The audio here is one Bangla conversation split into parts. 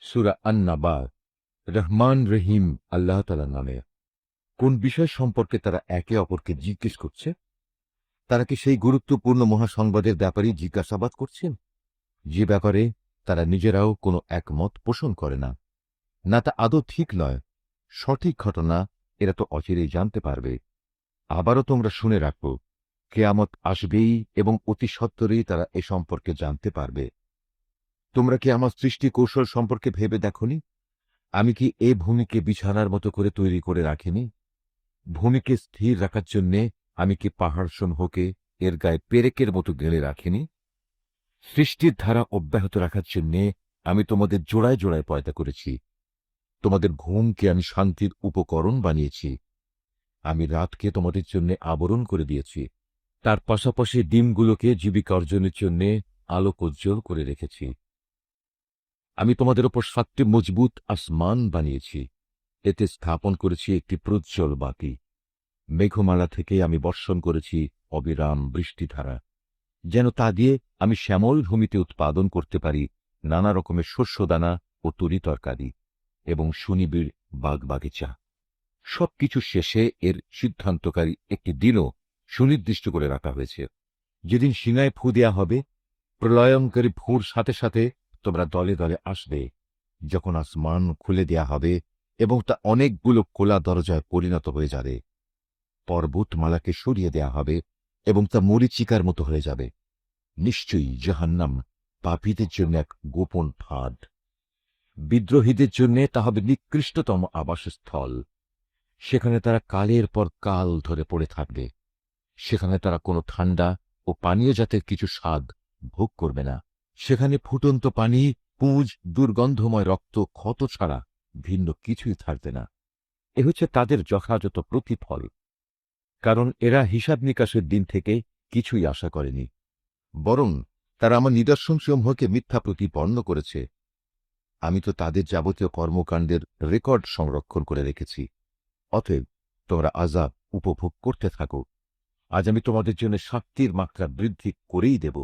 সূরা আন-নাবা। রহমান রহিম আল্লাহ তাআলার নামে। কোন বিষয় সম্পর্কে তারা একে অপরকে জিজ্ঞেস করছে? তারা কি সেই গুরুত্বপূর্ণ মহাসংবাদের ব্যাপারেই জিজ্ঞাসাবাদ করছেন, যে ব্যাপারে তারা নিজেরাও কোনো একমত পোষণ করে না? না, তা আদৌ ঠিক নয়। সঠিক ঘটনা এরা তো অচিরেই জানতে পারবে। আবারও তোমরা শুনে রাখো, কিয়ামত আসবেই এবং অতি সত্বরেই তারা এ সম্পর্কে জানতে পারবে। তোমরা কি আমার সৃষ্টি কৌশল সম্পর্কে ভেবে দেখনি? আমি কি এ ভূমিকে বিছানার মতো করে তৈরি করে রাখিনি? ভূমিকে স্থির রাখার জন্যে আমি কি পাহাড়সমূহকে এর গায়ে পেরেকের মতো গেড়ে রাখিনি? সৃষ্টির ধারা অব্যাহত রাখার জন্যে আমি তোমাদের জোড়ায় জোড়ায় পয়দা করেছি। তোমাদের ঘুমকে আমি শান্তির উপকরণ বানিয়েছি। আমি রাতকে তোমাদের জন্য আবরণ করে দিয়েছি। তার পাশাপাশি ডিমগুলোকে জীবিকা অর্জনের জন্য আলোকোজ্জ্বল করে রেখেছি। আমি তোমাদের ওপর 7টি মজবুত আসমান বানিয়েছি। এতে স্থাপন করেছি একটি প্রজ্জ্বল বাতি। মেঘমালা থেকে আমি বর্ষণ করেছি অবিরাম বৃষ্টিধারা, যেন তা দিয়ে আমি শ্যামল ভূমিতে উৎপাদন করতে পারি নানা রকমের শস্যদানা ও তরিতরকারি এবং সুনিবিড় বাগবাগিচা। সবকিছু শেষে এর সিদ্ধান্তকারী একটি দিনও সুনির্দিষ্ট করে রাখা হয়েছে, যেদিন সিনায় ফু দেয়া হবে। প্রলয়ঙ্কারী ফুঁর সাথে সাথে তোমরা দলে দলে আসবে, যখন আসমান খুলে দেয়া হবে এবং তা অনেকগুলো খোলা দরজায় পরিণত হয়ে যাবে। পর্বতমালাকে সরিয়ে দেয়া হবে এবং তা মরীচিকার মতো হয়ে যাবে। নিশ্চয়ই জাহান্নাম পাপীদের জন্য এক গোপন ফাঁদ। বিদ্রোহীদের জন্য তা হবে নিকৃষ্টতম আবাসস্থল। সেখানে তারা কালের পর কাল ধরে পড়ে থাকবে। সেখানে তারা কোনো ঠান্ডা ও পানীয় জাতের কিছু স্বাদ ভোগ করবে না। সেখানে ফুটন্ত পানি, পুঁজ, দুর্গন্ধময় রক্ত, ক্ষত ছাড়া ভিন্ন কিছুই থাকবে না। এ হচ্ছে তাদের যথাযথ প্রতিফল, কারণ এরা হিসাব নিকাশের দিন থেকে কিছুই আশা করেনি, বরং তারা আমার নিদর্শনসমূহকে মিথ্যা প্রতিপন্ন করেছে। আমি তো তাদের যাবতীয় কর্মকাণ্ডের রেকর্ড সংরক্ষণ করে রেখেছি। অতএব তোমরা আযাব উপভোগ করতে থাকো। আজ আমি তোমাদের জন্য শাস্তির মাত্রা বৃদ্ধি করেই দেব।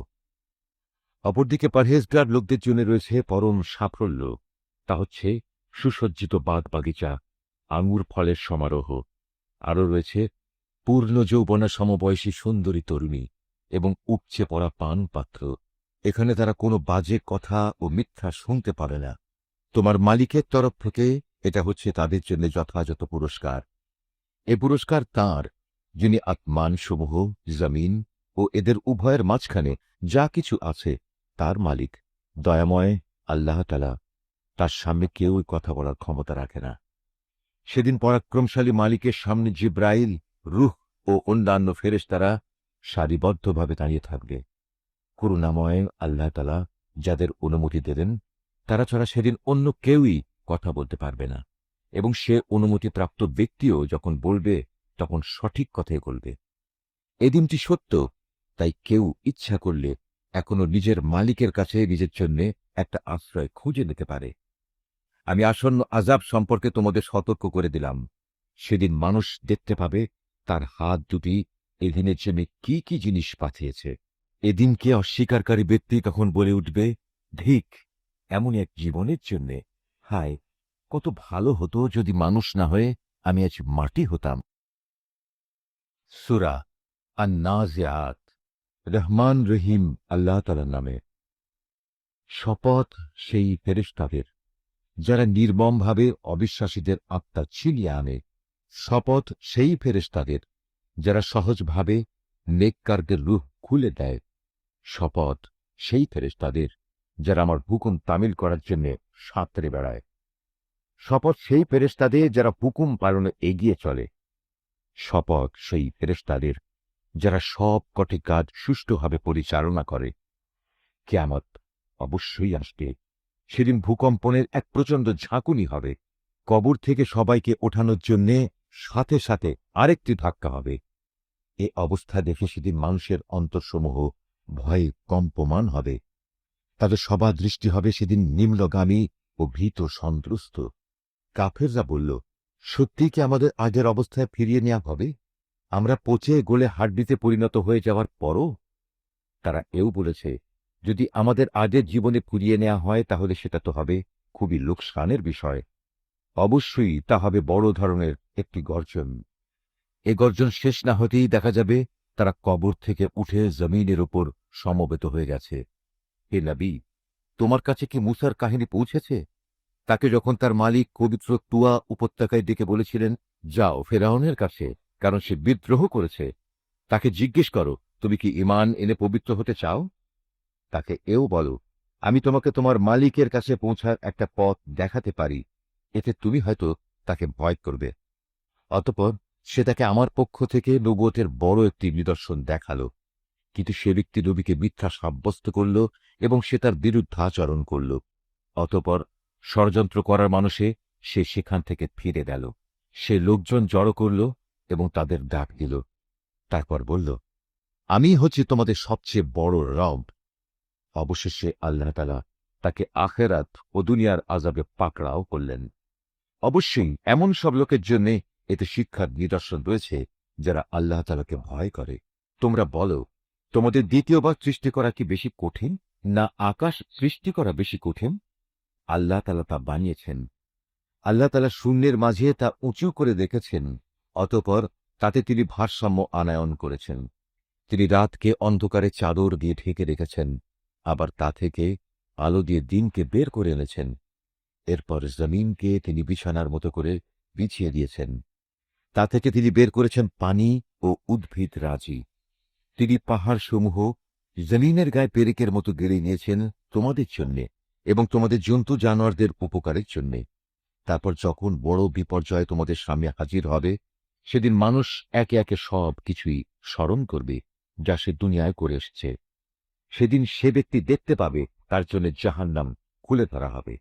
অপরদিকে পরহেজগার লোকদের জন্য রয়েছে পরম সাফল্য। তা হচ্ছে সুসজ্জিত বাগ বাগিচা, আঙুর ফলের সমারোহ। আরও রয়েছে পূর্ণ যৌবনা সমবয়সী সুন্দরী তরুণী এবং উপচে পড়া পানপাত্র। এখানে তারা কোনো বাজে কথা ও মিথ্যা শুনতে পারে না। তোমার মালিকের তরফ থেকে এটা হচ্ছে তাদের জন্য যথাযথ পুরস্কার। এ পুরস্কার তাঁর, যিনি আসমানসমূহ, জমিন ও এদের উভয়ের মাঝখানে যা কিছু আছে তার মালিক। দয়াময় আল্লাহ তাআলা, তার সামনে কেউই কথা বলার ক্ষমতা রাখে না। সেদিন পরাক্রমশালী মালিকের সামনে জিব্রাইল, রূহ ও অন্যান্য ফেরেশতারা সারিবদ্ধভাবে দাঁড়িয়ে থাকবে। করুণাময় আল্লাহ তাআলা যাদের অনুমতি দেবেন, তারা ছাড়া সেদিন অন্য কেউই কথা বলতে পারবে না, এবং সে অনুমতিপ্রাপ্ত ব্যক্তিও যখন বলবে তখন সঠিক কথাই বলবে। এ দিনটি সত্য, তাই কেউ ইচ্ছা করলে এখনো নিজের মালিকের কাছে নিজের জন্য একটা আশ্রয় খুঁজে নিতে পারে। আমি আসন্ন আযাব সম্পর্কে তোমাদের সতর্ক করে দিলাম। সেদিন মানুষ দেখতে পাবে তার হাত দুটি এদিনের জন্য কি কি জিনিস পাঠিয়েছে। এদিনকে অস্বীকারী ব্যক্তি তখন বলে উঠবে, ধিক এমন এক জীবনের জন্যে। হায়, কত ভালো হতো যদি মানুষ না হয়ে আমি আজ মাটি হতাম। সূরা আন-নাজিআত। রহমান রহিম আল্লাহ তাআলার নামে। শপথ সেই ফেরেশতাদের যারা নির্মমভাবে অবিশ্বাসীদের আত্মা ছিনিয়ে আনে। শপথ সেই ফেরেশতাদের যারা সহজভাবে নেককারদের রূহ খুলে দেয়। শপথ সেই ফেরেশতাদের যারা আমার হুকুম তামিল করার জন্য সাঁতরে বেড়ায়। শপথ সেই ফেরেশতাদের যারা হুকুম পালনে এগিয়ে চলে। শপথ সেই ফেরেশতাদের যারা সব কটি কাজ সুষ্ঠুভাবে পরিচালনা করে। কিয়ামত অবশ্যই আসবে। সেদিন ভূকম্পনের এক প্রচণ্ড ঝাঁকুনি হবে। কবর থেকে সবাইকে ওঠানোর জন্যে সাথে সাথে আরেকটি ধাক্কা হবে। এ অবস্থা দেখে সেদিন মানুষের অন্তরসমূহ ভয়ে কম্পমান হবে। তাদের সবার দৃষ্টি হবে সেদিন নিম্নগামী ও ভীত সন্ত্রস্ত। কাফেররা বলল, সত্যি কি আমাদের আগের অবস্থায় ফিরিয়ে নেওয়া হবে, আমরা পচে গলে হাড্ডিতে পরিণত হয়ে যাওয়ার পরও? তারা এও বলেছে, যদি আমাদের আগের জীবনে ফিরিয়ে নেওয়া হয় তাহলে সেটা তো হবে খুবই লোকসানের বিষয়। অবশ্যই তা হবে বড় ধরনের একটি গর্জন। এ গর্জন শেষ না হতেই দেখা যাবে তারা কবর থেকে উঠে জমিনের উপর সমবেত হয়ে গেছে। হে নবী, তোমার কাছে কি মূসার কাহিনী পৌঁছেছে? তাকে যখন তার মালিক পবিত্র তুয়া উপত্যকায় ডেকে বলেছিলেন, যাও ফেরাউনের কাছে, কারণ সে বিদ্রোহ করেছে। তাকে জিজ্ঞেস করো, তুমি কি ঈমান এনে পবিত্র হতে চাও? তাকে এও বলো, আমি তোমাকে তোমার মালিকের কাছে পৌঁছার একটা পথ দেখাতে পারি, এতে তুমি হয়তো তাকে ভয় করবে। অতঃপর সে তাকে আমার পক্ষ থেকে নবুয়তের বড় একটি নিদর্শন দেখালো। কিন্তু সে ব্যক্তি নবীকে মিথ্যা সাব্যস্ত করল এবং সে তার বিরুদ্ধাচরণ করল। অতঃপর ষড়যন্ত্র করার মানুষে সে সেখান থেকে ফিরে গেল। সে লোকজন জড়ো করল এবং তাদের ডাক দিল। তারপর বলল, আমি হচ্ছি তোমাদের সবচেয়ে বড় রব। অবশেষে আল্লাহ তাআলা তাকে আখিরাত ও দুনিয়ার আযাবে পাকড়াও করলেন। অবশ্যই এমন সব লোকের জন্য এতে শিক্ষার নিদর্শন রয়েছে যারা আল্লাহ তাআলাকে ভয় করে। তোমরা বলো, তোমাদের দ্বিতীয়বার সৃষ্টি করা কি বেশি কঠিন, না আকাশ সৃষ্টি করা বেশি কঠিন? আল্লাহ তাআলা তা বানিয়েছেন। আল্লাহ তাআলা শূন্যের মাঝে তা উঁচু করে রেখেছেন, অতঃপর তাতে তিনি ভারসাম্য আনায়ন করেছেন। তিনি রাতকে অন্ধকারে চাদর দিয়ে ঢেকে রেখেছেন, আবার তা থেকে আলো দিয়ে দিনকে বের করে এনেছেন। এরপর জমিনকে তিনি বিছানার মতো করে বিছিয়ে দিয়েছেন। তা থেকে তিনি বের করেছেন পানি ও উদ্ভিদ রাজি। তিনি পাহাড়সমূহ জমিনের গায়ে পেরেকের মতো গেড়ে নিয়েছেন তোমাদের জন্যে এবং তোমাদের জন্তু জানোয়ারদের উপকারের জন্যে। তারপর যখন বড় বিপর্যয় তোমাদের সামনে হাজির হবে, সেদিন মানুষ একে একে সব কিছুই স্মরণ করবে যা সে দুনিয়ায় করে এসেছে। সেদিন সে ব্যক্তি দেখতে পাবে তার জন্য জাহান্নাম খুলে ধরা হবে।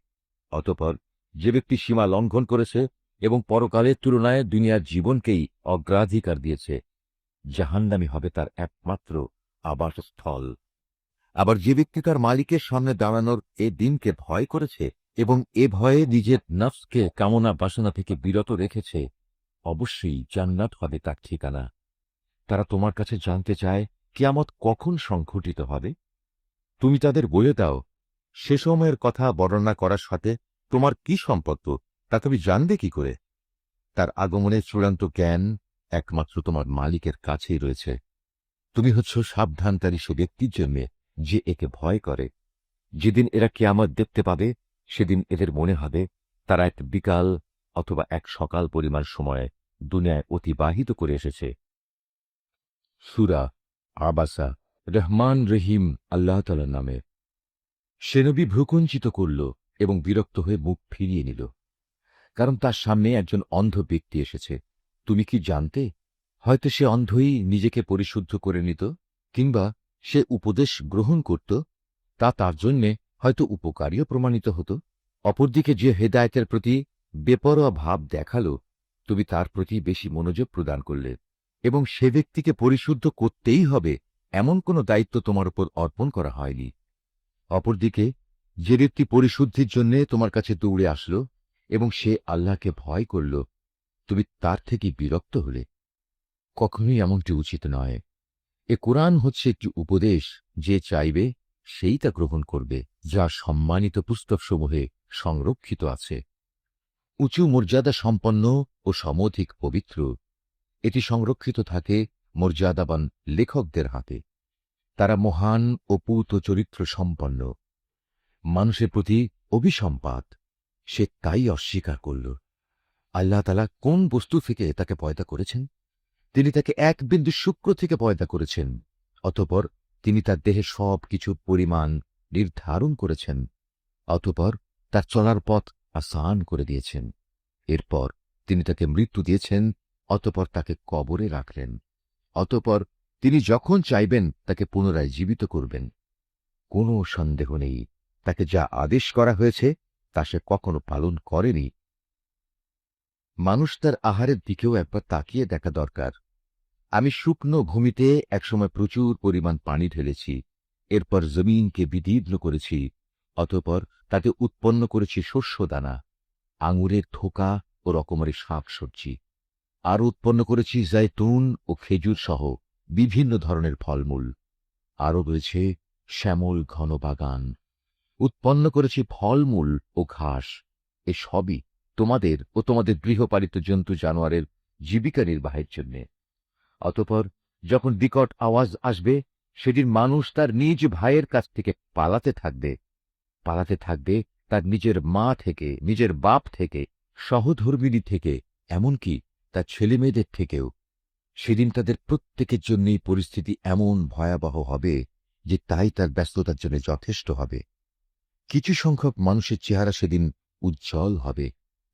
অতঃপর যে ব্যক্তি সীমা লঙ্ঘন করেছে এবং পরকালের তুলনায় দুনিয়ার জীবনকেই অগ্রাধিকার দিয়েছে, জাহান্নামই হবে তার একমাত্র আবাসস্থল। আবার যে ব্যক্তি তার মালিকের সামনে দাঁড়ানোর এ দিনকে ভয় করেছে এবং এ ভয়ে নিজের নফসকে কামনা বাসনা থেকে বিরত রেখেছে, অবশ্যই জান্নাত হবে তার ঠিকানা। তারা তোমার কাছে জানতে চায় কিয়ামত কখন সংঘটিত হবে। তুমি তাদের বলে দাও, সে সময়ের কথা বর্ণনা করার সাথে তোমার কি সম্পর্ক, তা তুমি জানবে কি করে? তার আগমনের চূড়ান্ত জ্ঞান একমাত্র তোমার মালিকের কাছেই রয়েছে। তুমি হচ্ছ সাবধানকারী সে ব্যক্তির জন্য যে একে ভয় করে। যেদিন এরা কিয়ামত দেখতে পাবে, সেদিন এদের মনে হবে তারা এক বিকাল অথবা এক সকাল পরিমাণ সময় দুনিয়ায় অতিবাহিত করে এসেছে। সূরা আবাসা, রহমান রহিম আল্লাহ তাআলার নামে। সে নবী ভ্রুকুঞ্চিত করল এবং বিরক্ত হয়ে মুখ ফিরিয়ে নিল, কারণ তার সামনে একজন অন্ধ ব্যক্তি এসেছে। তুমি কি জানতে, হয়তো সে অন্ধই নিজেকে পরিশুদ্ধ করে নিত, কিংবা সে উপদেশ গ্রহণ করত, তা তার জন্যে হয়তো উপকারীও প্রমাণিত হতো। অপরদিকে যে হেদায়েতের প্রতি বেপরোয়া ভাব দেখালো, তুমি তার প্রতি বেশি মনোযোগ প্রদান করলে এবং সে ব্যক্তিকে পরিশুদ্ধ করতেই হবে এমন কোনো দায়িত্ব তোমার উপর অর্পণ করা হয়নি। অপরদিকে যে ব্যক্তি পরিশুদ্ধির জন্য তোমার কাছে দৌড়ে আসলো এবং সে আল্লাহকে ভয় করল, তুমি তার থেকে বিরক্ত হলে। কখনোই এমনটি উচিত নয়। এ কোরআন হচ্ছে একটি উপদেশ, যে চাইবে সেই তা গ্রহণ করবে, যা সম্মানিত পুস্তকসমূহে সংরক্ষিত আছে। উঁচু মর্যাদা সম্পন্ন ও সমধিক পবিত্র। এটি সংরক্ষিত থাকে মর্যাদাবান লেখকদের হাতে। তারা মহান ও পূত চরিত্র সম্পন্ন। মানুষের প্রতি অভিসম্পাত, সে তাই অস্বীকার করল। আল্লাহ তাআলা কোন বস্তু থেকে তাকে পয়দা করেছেন? তিনি তাকে এক বিন্দু শুক্র থেকে পয়দা করেছেন। অতঃপর তিনি তার দেহে সব কিছুর পরিমাণ নির্ধারণ করেছেন। অতঃপর তার চলার পথ আসান করে দিয়েছেন। এরপর তিনি তাকে মৃত্যু দিয়েছেন, অতঃপর তাকে কবরে রাখলেন। অতঃপর তিনি যখন চাইবেন তাকে পুনরায় জীবিত করবেন। কোনো সন্দেহ নেই, তাকে যা আদেশ করা হয়েছে তা সে কখনো পালন করেনি। মানুষ তার আহারের দিকেও একবার তাকিয়ে দেখা দরকার। আমি শুকনো ভূমিতে একসময় প্রচুর পরিমাণ পানি ঢেলেছি, এরপর জমিনকে বিদীর্ণ করেছি, অতঃপর তাতে উৎপন্ন করেছি শস্যদানা, আঙুরের থোকা ও রকমারি শাকসবজি। আর উৎপন্ন করেছি জাইতুন ও খেজুর সহ বিভিন্ন ধরনের ফলমূল। আরও রয়েছে শ্যামল ঘন বাগান। উৎপন্ন করেছি ফলমূল ও ঘাস, এ সবই তোমাদের ও তোমাদের গৃহপালিত জন্তু জানোয়ারের জীবিকা নির্বাহের জন্য। অতঃপর যখন বিকট আওয়াজ আসবে, সেদিন মানুষ তার নিজ ভাইয়ের কাছ থেকে পালাতে থাকবে তার নিজের মা থেকে, নিজের বাপ থেকে, সহধর্মিণী থেকে, এমনকি তার ছেলেমেয়েদের থেকেও। সেদিন তাদের প্রত্যেকের জন্যই পরিস্থিতি এমন ভয়াবহ হবে যে তাই তার ব্যস্ততার জন্য যথেষ্ট হবে। কিছু সংখ্যক মানুষের চেহারা সেদিন উজ্জ্বল হবে,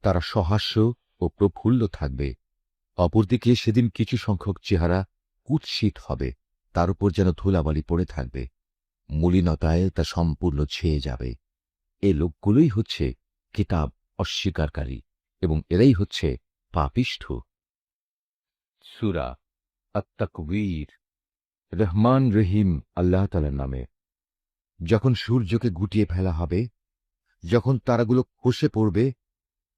তারা সহাস্য ও প্রফুল্ল থাকবে। অপরদিকে সেদিন কিছু সংখ্যক চেহারা কুৎসিত হবে, তার উপর যেন ধুলাবালি পড়ে থাকবে, মলিনতায় তা সম্পূর্ণ ছেয়ে যাবে। এ লোকগুলোই হচ্ছে কিতাব অস্বীকারী এবং এরাই হচ্ছে পাপিষ্ঠ। সূরা আত-তাকবীর। রহমান রহিম আল্লাহ তাআলার নামে। যখন সূর্যকে গুটিয়ে ফেলা হবে, যখন তারাগুলো খসে পড়বে,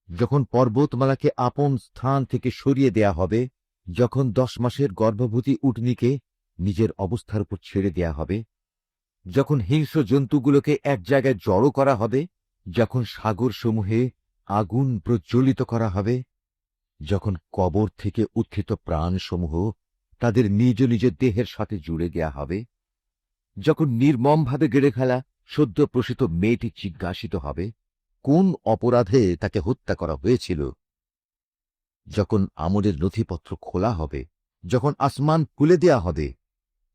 যখন পর্বতমালাকে আপন স্থান থেকে সরিয়ে দেয়া হবে, যখন 10 মাসের গর্ভবতী উটনীকে নিজের অবস্থার উপর ছেড়ে দেয়া হবে, যখন হিংস্র জন্তুগুলোকে এক জায়গায় জড়ো করা হবে, যখন সাগরসমূহে আগুন প্রজ্বলিত করা হবে, যখন কবর থেকে উত্থিত প্রাণসমূহ তাদের নিজ নিজ দেহের সাথে জুড়ে দেয়া হবে, যখন নির্মমভাবে গেড়ে ফেলা সদ্য প্রসূত মেয়েটি জিজ্ঞাসিত হবে কোন অপরাধে তাকে হত্যা করা হয়েছিল, যখন আমলের নথিপত্র খোলা হবে, যখন আসমান খুলে দেয়া হবে,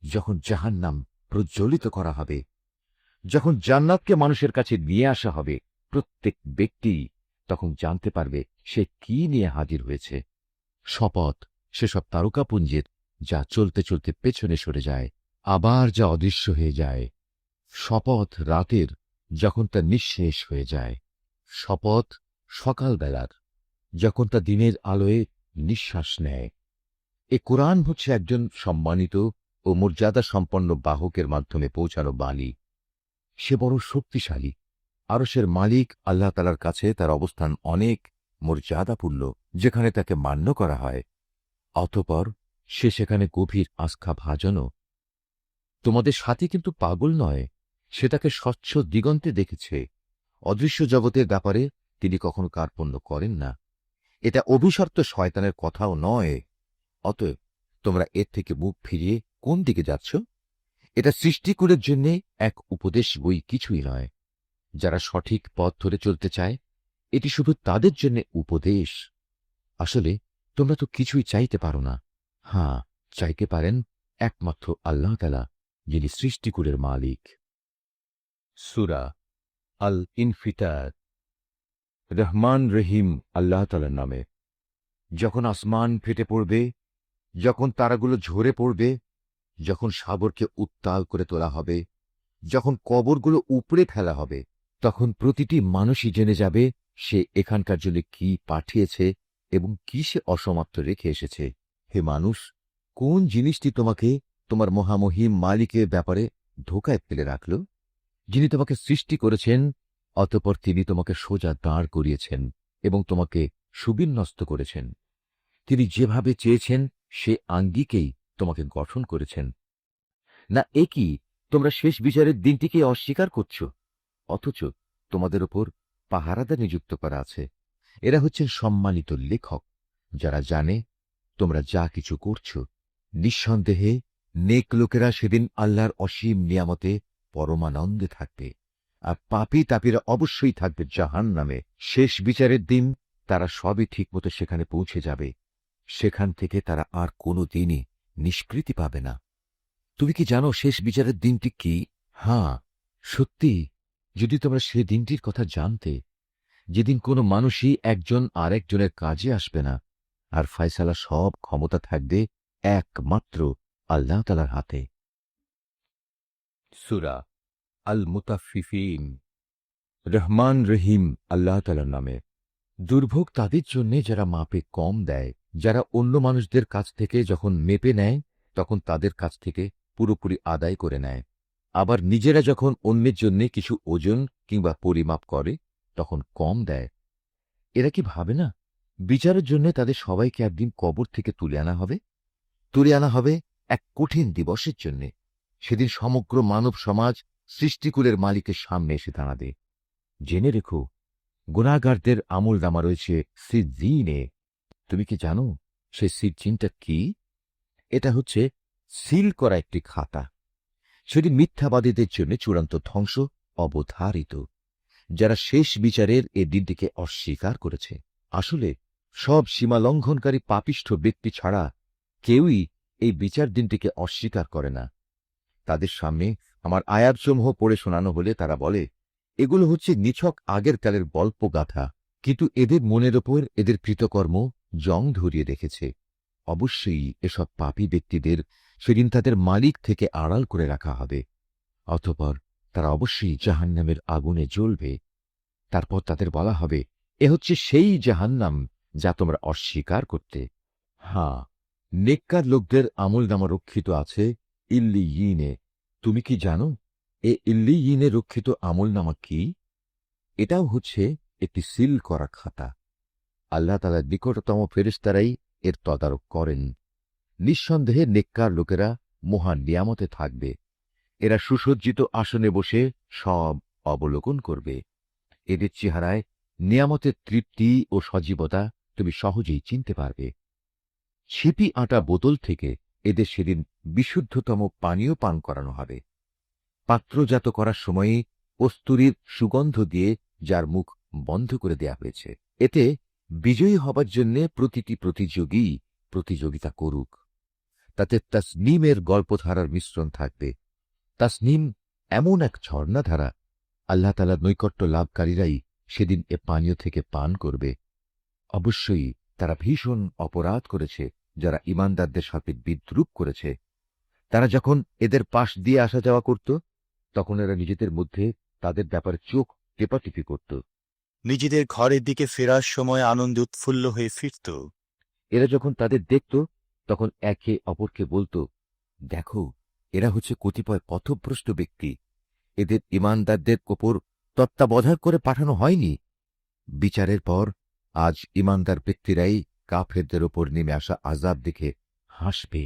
যখন জাহান্নাম প্রজ্বলিত করা হবে, যখন জান্নাতকে মানুষের কাছে নিয়ে আসা হবে, প্রত্যেক ব্যক্তি তখন জানতে পারবে সে কি নিয়ে হাজির হয়েছে। শপথ সেসব তারকাপুঞ্জের যা চলতে চলতে পেছনে সরে যায়, আবার যা অদৃশ্য হয়ে যায়। শপথ রাতের যখন তা নিঃশেষ হয়ে যায়। শপথ সকালবেলার যখন তা দিনের আলোয় নিঃশ্বাস নেয়। এ কোরআন হচ্ছে একজন সম্মানিত ও মর্যাদা সম্পন্ন বাহকের মাধ্যমে পৌঁছানো বাণী। সে বড় শক্তিশালী। আরশের মালিক আল্লাহ তাআলার কাছে তার অবস্থান অনেক মর্যাদাপূর্ণ, যেখানে তাকে মান্য করা হয়। অতঃপর সে সেখানে গভীর আস্থা ভাজনও। তোমাদের সাথী কিন্তু পাগল নয়, সে তাকে স্বচ্ছ দিগন্তে দেখেছে। অদৃশ্য জগতের ব্যাপারে তিনি কখনো কার্পণ্য করেন না। এটা অভিশপ্ত শয়তানের কথাও নয়। অতএব তোমরা এর থেকে মুখ ফিরিয়ে কোন দিকে যাচ্ছ? এটা সৃষ্টিকুলের জন্য এক উপদেশ বই, কিছুই নয়। যারা সঠিক পথ ধরে চলতে চায়, এটি শুধু তাদের জন্য উপদেশ। আসলে তোমরা তো কিছুই চাইতে পারো না। হ্যাঁ, চাইতে পারেন একমাত্র আল্লাহ তাআলা, যিনি সৃষ্টিকুলের মালিক। সূরা আল ইনফিতার। রহমান রহিম আল্লাহ তাআলার নামে। যখন আসমান ফেটে পড়বে, যখন তারাগুলো ঝরে পড়বে, যখন সাগরকে উত্তাল করে তোলা হবে, যখন কবরগুলো উপড়ে ফেলা হবে, তখন প্রতিটি মানুষই জেনে যাবে সে এখানকার জন্য কি পাঠিয়েছে এবং কি সে অসমাপ্ত রেখে এসেছে। হে মানুষ, কোন জিনিসটি তোমাকে তোমার মহামহিম মালিকের ব্যাপারে ধোকায় ফেলে রাখল? যিনি তোমাকে সৃষ্টি করেছেন, অতঃপর তিনি তোমাকে সোজা দাঁড় করিয়েছেন এবং তোমাকে সুবিন্যস্ত করেছেন। তিনি যেভাবে চেয়েছেন সে আঙ্গিকেই তোমাকে গঠন করেছেন। না এ কি, তোমরা শেষ বিচারের দিনটিকে অস্বীকার করছ? অথচ তোমাদের ওপর পাহারাদার নিযুক্ত করা আছে। এরা হচ্ছেন সম্মানিত লেখক, যারা জানে তোমরা যা কিছু করছ। নিঃসন্দেহে নেক লোকেরা সেদিন আল্লাহর অসীম নিয়ামতে পরমানন্দে থাকবে, আর পাপী তাপীরা অবশ্যই থাকবে জাহান্নামে। শেষ বিচারের দিন তারা সবই ঠিকমতো সেখানে পৌঁছে যাবে। সেখান থেকে তারা আর কোনো দিনই নিষ্কৃতি পাবে না। তুমি কি জানো শেষ বিচারের দিনটি কি? হ্যাঁ, সত্যি, যদি তোমরা সে দিনটির কথা জানতে, যেদিন কোনো মানুষই একজন আরেকজনের কাজে আসবে না, আর ফয়সালা সব ক্ষমতা থাকবে একমাত্র আল্লাহ তাআলার হাতে। সূরা আল মুতাফফিফিন। রহমান রহিম আল্লাহ তাআলার নামে। দুর্ভোগ তাদের জন্যে যারা মাপে কম দেয়, যারা অন্য মানুষদের কাছ থেকে যখন মেপে নেয় তখন তাদের কাছ থেকে পুরোপুরি আদায় করে নেয়, আবার নিজেরা যখন অন্যের জন্য কিছু ওজন কিংবা পরিমাপ করে তখন কম দেয়। এরা কি ভাবে না বিচারের জন্য তাদের সবাইকে একদিন কবর থেকে তুলে আনা হবে এক কঠিন দিবসের জন্যে। সেদিন সমগ্র মানব সমাজ সৃষ্টিকুলের মালিকের সামনে এসে দাঁড়াবে। জেনে রেখো, গুনাহগারদের আমলনামা রয়েছে সিজ্জিনে। তুমি কি জানো সেই সিজ্জিনটা কি? এটা হচ্ছে সিল করা একটি খাতা। সেদিন মিথ্যাবাদীদের জন্য চূড়ান্ত ধ্বংস অবধারিত, যারা শেষ বিচারের এ দিনটিকে অস্বীকার করেছে। আসলে সব সীমালঙ্ঘনকারী পাপিষ্ঠ ব্যক্তি ছাড়া কেউই এই বিচার দিনটিকে অস্বীকার করে না। তাদের সামনে আমার আয়াতসমূহ পড়ে শোনানো হলে তারা বলে, এগুলো হচ্ছে নিছক আগের কালের গল্প গাথা। কিন্তু এদের মনের ওপর এদের কৃতকর্ম জং ধরিয়ে রেখেছে। অবশ্যই এসব পাপী ব্যক্তিদের সেদিন তাদের মালিক থেকে আড়াল করে রাখা হবে। অতঃপর তারা অবশ্যই জাহান্নামের আগুনে জ্বলবে। তারপর তাদের বলা হবে, এ হচ্ছে সেই জাহান্নাম যা তোমরা অস্বীকার করতে। হ্যাঁ, নেককার লোকদের আমলনামা রক্ষিত আছে ইল্লিয়িনে। তুমি কি জানো এ ইল্লিয়িনে রক্ষিত আমলনামা কি? এটাও হচ্ছে একটি সিল করা খাতা। আল্লাহ তাআলার নিকটতম ফেরেশতারাই এর তদারক করেন। নিঃসন্দেহে নেককার লোকেরা মহান নিয়ামতে থাকবে। এরা সুসজ্জিত আসনে বসে সব অবলোকন করবে। এদের চেহারায় নিয়ামতের তৃপ্তি ও সজীবতা তুমি সহজেই চিনতে পারবে। ছিপি আটা বোতল থেকে এদের সেদিন বিশুদ্ধতম পানীয় পান করানো হবে। পাত্রজাত করার সময়ে কস্তুরীর সুগন্ধ দিয়ে যার মুখ বন্ধ করে দেয়া হয়েছে। এতে বিজয়ী হবার জন্য প্রতিটি প্রতিযোগী প্রতিযোগিতা করুক। তাতে তাসনিমের গল্পধারার মিশ্রণ থাকবে। তাসনিম এমন এক ঝর্ণাধারা, আল্লাহ তাআলার নৈকট্য লাভকারীরাই সেদিন এ পানীয় থেকে পান করবে। অবশ্যই তারা ভীষণ অপরাধ করেছে যারা ঈমানদারদের সাথে বিদ্রূপ করেছে। তারা যখন এদের পাশ দিয়ে আসা যাওয়া করত, তখন এরা নিজেদের মধ্যে তাদের ব্যাপারে চোখ টেপাটিপি করত। নিজেদের ঘরের দিকে ফেরার সময় আনন্দে উৎফুল্ল হয়ে ফিরত। এরা যখন তাদের দেখত, তখন একে অপরকে বলত, দেখো, এরা হচ্ছে কতিপয় পথভ্রষ্ট ব্যক্তি। এদের ঈমানদারদের ওপর তত্ত্বাবধান করে পাঠানো হয়নি। বিচারের পর আজ ঈমানদার ব্যক্তিরাই কাফেরদের ওপর নেমে আসা আযাব দেখে হাসবে।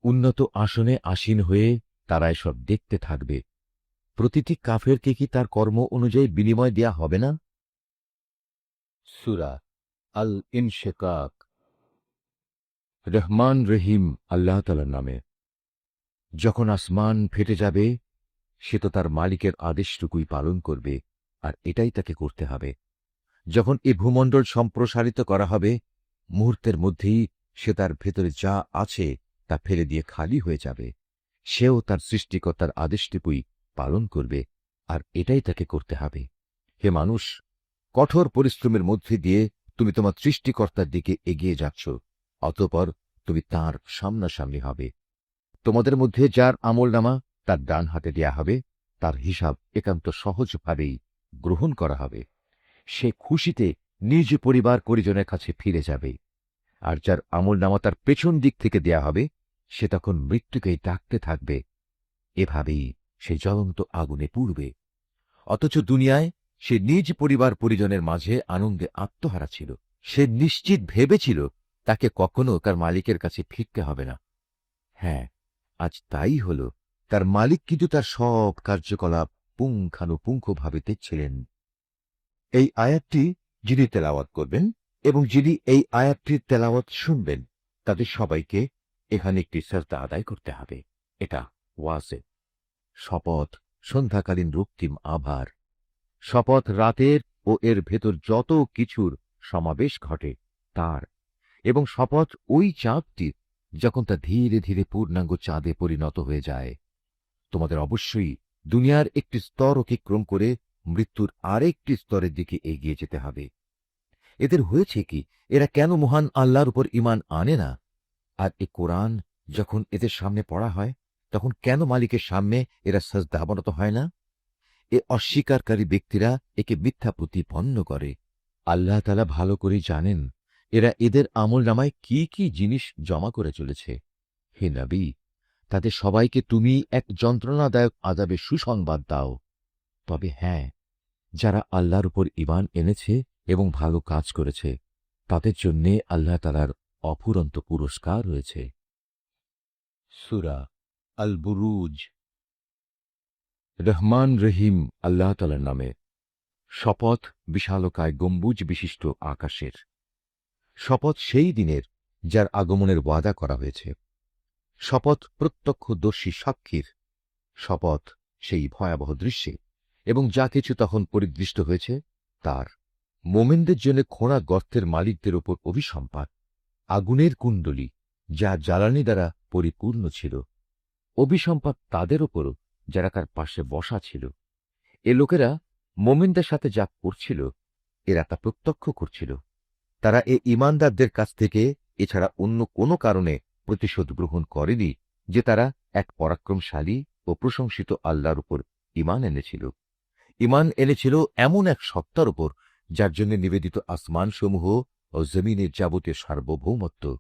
উন্নত আসনে আসীন হয়ে তারা এসব দেখতে থাকবে। প্রতিটি কাফেরকে কি তার কর্ম অনুযায়ী বিনিময় দেয়া হবে না? সূরা আল ইনশিকাক। রহমান রহিম আল্লাহ তাআলার নামে। যখন আসমান ফেটে যাবে, সে তো তার মালিকের আদেশটুকুই পালন করবে, আর এটাই তাকে করতে হবে। যখন এ ভূমণ্ডল সম্প্রসারিত করা হবে, মুহূর্তের মধ্যেই সে তার ভেতরে যা আছে তা ফেলে দিয়ে খালি হয়ে যাবে। সেও তার সৃষ্টিকর্তার আদেশটুকুই পালন করবে, আর এটাই তাকে করতে হবে। হে মানুষ, কঠোর পরিশ্রমের মধ্যে দিয়ে তুমি তোমার সৃষ্টিকর্তার দিকে এগিয়ে যাচ্ছ। অতঃপর তুমি তাঁর সামনাসামনি হবে। তোমাদের মধ্যে যার আমলনামা তার ডান হাতে দেয়া হবে, তার হিসাব একান্ত সহজভাবেই গ্রহণ করা হবে। সে খুশিতে নিজ পরিবার পরিজনের কাছে ফিরে যাবে। আর যার আমলনামা তার পেছন দিক থেকে দেয়া হবে, সে তখন মৃত্যুকেই ডাকতে থাকবে। এভাবেই সে জ্বলন্ত আগুনে পুড়বে। অথচ দুনিয়ায় সে নিজ পরিবার পরিজনের মাঝে আনন্দে আত্মহারা ছিল। সে নিশ্চিত ভেবেছিল তাকে কখনো তার মালিকের কাছে ফিরতে হবে না। হ্যাঁ, আজ তাই হল। তার মালিক কিন্তু তার সব কার্যকলাপ পুঙ্খানুপুঙ্খভাবে দেখছিলেন। এই আয়াতটি যিনি তেলাওয়াত করবেন এবং যিনি এই আয়াতটির তেলাওয়াত শুনবেন, তাদের সবাইকে এখানে একটি সাজদা আদায় করতে হবে। এটা ওয়াজিব। শপথ সন্ধ্যাকালীন রক্তিম আভার, শপথ রাতের ও এর ভেতর যত কিছুর সমাবেশ ঘটে তার, এবং শপথ ওই চাঁদটির যখন তা ধীরে ধীরে পূর্ণাঙ্গ চাঁদে পরিণত হয়ে যায়। তোমাদের অবশ্যই দুনিয়ার একটি স্তর অতিক্রম করে মৃত্যুর আরেকটি স্তরের দিকে এগিয়ে যেতে হবে। এদের হয়েছে কি, এরা কেন মহান আল্লাহর উপর ঈমান আনে না? আর এ কোরআন যখন এদের সামনে পড়া হয়, তখন কেন মালিকের সামনে এরা সাজদা অবনত হয় না? এ অস্বীকারী ব্যক্তিরা একে মিথ্যা প্রতিপন্ন করে। আল্লাহ তাআলা ভালো করেই জানেন এরা এদের আমলনামায় কি কি জিনিস জমা করে চলেছে। হে নবী, তাদের সবাইকে তুমি এক যন্ত্রণাদায়ক আযাবের সুসংবাদ দাও। তবে হ্যাঁ, যারা আল্লাহর উপর ঈমান এনেছে এবং ভালো কাজ করেছে, তাদের জন্যে আল্লাহ তাআলার অফুরন্ত পুরস্কার রয়েছে। সূরা আল বুরুজ। রহমান রহিম আল্লাহ তাআলার নামে। শপথ বিশালকায় গম্বুজ বিশিষ্ট আকাশের। শপথ সেই দিনের যার আগমনের ওয়াদা করা হয়েছে। শপথ প্রত্যক্ষদর্শী সাক্ষীর। শপথ সেই ভয়াবহ দৃশ্যে এবং যা কিছু তখন পরিদৃষ্ট হয়েছে তার। মোমেনদের জন্য খোঁড়া গর্তের মালিকদের ওপর অভিসম্পাত। আগুনের কুণ্ডলী যা জ্বালানি দ্বারা পরিপূর্ণ ছিল। অভিসম্পাত তাদের ওপরও যারা তার পাশে বসা ছিল। এ লোকেরা মোমেনদের সাথে যা করছিল এরা তা প্রত্যক্ষ করছিল। তারা এ ঈমানদারদের কাছ থেকে এছাড়া অন্য কোনো কারণে প্রতিশোধ গ্রহণ করেনি যে তারা এক পরাক্রমশালী ও প্রশংসিত আল্লাহর উপর ঈমান এনেছিল। ঈমান এনেছিল এমন এক সত্তার উপর যার জন্য নিবেদিত আসমানসমূহ ও জমিনের যাবতীয় সার্বভৌমত্ব।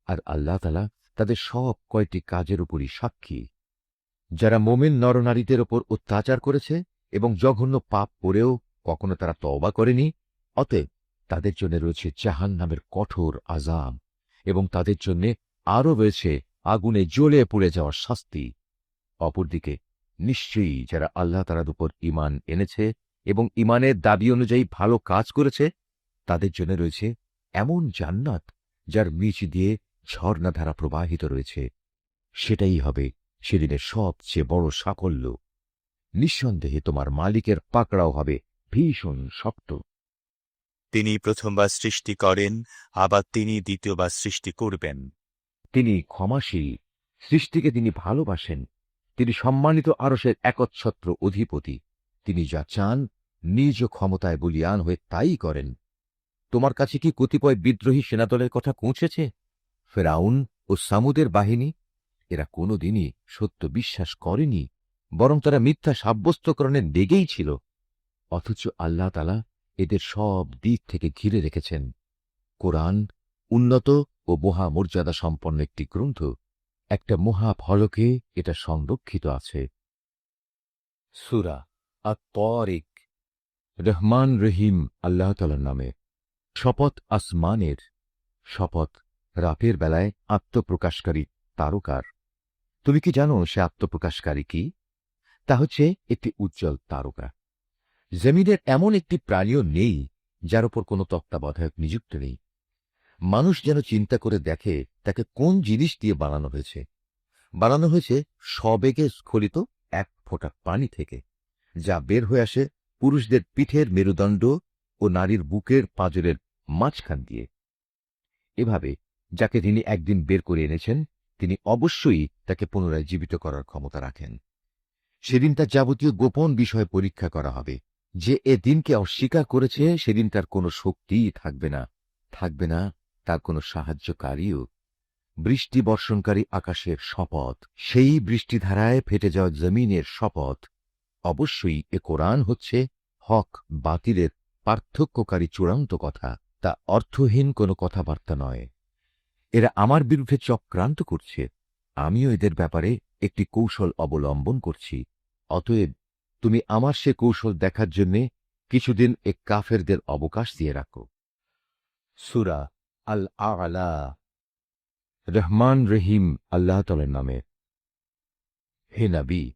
আর আল্লাহ তাআলা তাদের সব কয়টি কাজের উপরই সাক্ষী। যারা মোমেন নরনারীদের ওপর অত্যাচার করেছে এবং জঘন্য পাপ করেও কখনো তারা তওবা করেনি, অতএব তাদের জন্য রয়েছে জাহান্নামের কঠোর আযাব এবং তাদের জন্য আরও রয়েছে আগুনে জ্বলে পুড়ে যাওয়ার শাস্তি। অপরদিকে নিশ্চয়ই যারা আল্লাহ তাআলার উপর ঈমান এনেছে এবং ঈমানের দাবি অনুযায়ী ভালো কাজ করেছে তাদের জন্য রয়েছে এমন জান্নাত যার নিচ দিয়ে ঝর্ণাধারা প্রবাহিত রয়েছে। সেটাই হবে সেদিনের সবচেয়ে বড় সাফল্য। নিঃসন্দেহে তোমার মালিকের পাকড়াও হবে ভীষণ শক্ত। তিনি প্রথমবার সৃষ্টি করেন, আবার তিনি দ্বিতীয়বার সৃষ্টি করবেন। তিনি ক্ষমাশীল, সৃষ্টিকে তিনি ভালোবাসেন। তিনি সম্মানিত আরশের একচ্ছত্র অধিপতি। তিনি যা চান নিজ ক্ষমতায় বলীয়ান হয়ে তাই করেন। তোমার কাছে কি কতিপয় বিদ্রোহী সেনাদলের কথা পৌঁছেছে? ফেরাউন ও সামুদের বাহিনী, এরা কোনোদিনই সত্য বিশ্বাস করেনি, বরং তারা মিথ্যা সাব্যস্তকরণে লেগেই ছিল। অথচ আল্লাহ তাআলা এদের সব দিক থেকে ঘিরে রেখেছেন। কোরআন উন্নত ও মহা মর্যাদা সম্পন্ন একটি গ্রন্থ। একটা মহা ফলকে এটা সংরক্ষিত আছে। সূরা আত-তারিক। রহমান রহিম আল্লাহ তাআলার নামে। শপথ আসমানের। শপথ রাতের বেলায় আত্মপ্রকাশকারী তারকার। তুমি কি জানো সে আত্মপ্রকাশকারী কি? তা হচ্ছে একটি উজ্জ্বল তারকা। জমিনের এমন একটি প্রাণীও নেই যার উপর কোনো তত্ত্বাবধায়ক নিযুক্ত নেই। মানুষ যেন চিন্তা করে দেখে তাকে কোন জিনিস দিয়ে বানানো হয়েছে। বানানো হয়েছে সবেগে স্খলিত এক ফোঁটা পানি থেকে, যা বের হয়ে আসে পুরুষদের পিঠের মেরুদণ্ড ও নারীর বুকের পাঁজরের মাঝখান দিয়ে। এভাবে যাকে তিনি একদিন বের করে এনেছেন তিনি অবশ্যই তাকে পুনরায় জীবিত করার ক্ষমতা রাখেন। সেদিন তার যাবতীয় গোপন বিষয় পরীক্ষা করা হবে। যে এ দিনকে অস্বীকার করেছে সেদিন তার কোনো শক্তিই থাকবে না, থাকবে না তার কোনো সাহায্যকারীও। বৃষ্টি বর্ষণকারী আকাশের শপথ, সেই বৃষ্টিধারায় ফেটে যাওয়া জমিনের শপথ। অবশ্যই এ কোরআন হচ্ছে হক বাতিলের পার্থক্যকারী চূড়ান্ত কথা, তা অর্থহীন কোনো কথাবার্তা নয়। এরা আমার বিরুদ্ধে চক্রান্ত করছে, আমিও এদের ব্যাপারে একটি কৌশল অবলম্বন করছি। অতএব তুমি আমার সে কৌশল দেখার জন্য কিছুদিন এ কাফেরদের অবকাশ দিয়ে রাখো। সূরা আল আ'লা। রহমান রহিম আল্লাহ তাআলার নামে। হে নবী,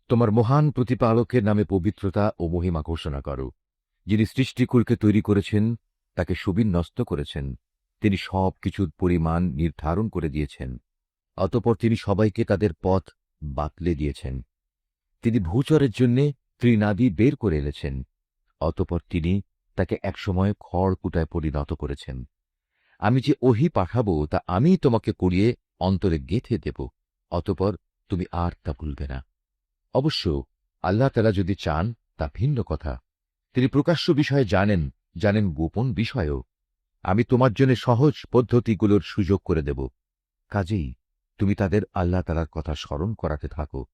তোমার মহান প্রতিপালকের নামে পবিত্রতা ও মহিমা ঘোষণা করো। যিনি সৃষ্টিকুলকে তৈরি করেছেন, তাকে সুবিন্যস্ত করেছেন। তিনি সব কিছুর পরিমাণ নির্ধারণ করে দিয়েছেন। অতঃপর তিনি সবাইকে তাদের পথ বাতলে দিয়েছেন। তিনি ভূচরের জন্য ত্রিনাদি বের করে এনেছেন। অতঃপর তিনি তাকে একসময় খড়কুটায় পরিণত করেছেন। আমি যে ওহী পাঠাবো তা আমিই তোমাকে করিয়ে অন্তরে গেঁথে দেব, অতঃপর তুমি আর তা ভুলবে না। অবশ্য আল্লাহ তাআলা যদি চান তা ভিন্ন কথা। তিনি প্রকাশ্য বিষয়ে জানেন, জানেন গোপন বিষয়েও। আমি তোমার জন্য সহজ পদ্ধতিগুলোর সুযোগ করে দেব। কাজেই তুমি তাদের আল্লাহ তাআলার কথা স্মরণ করাতে থাকো,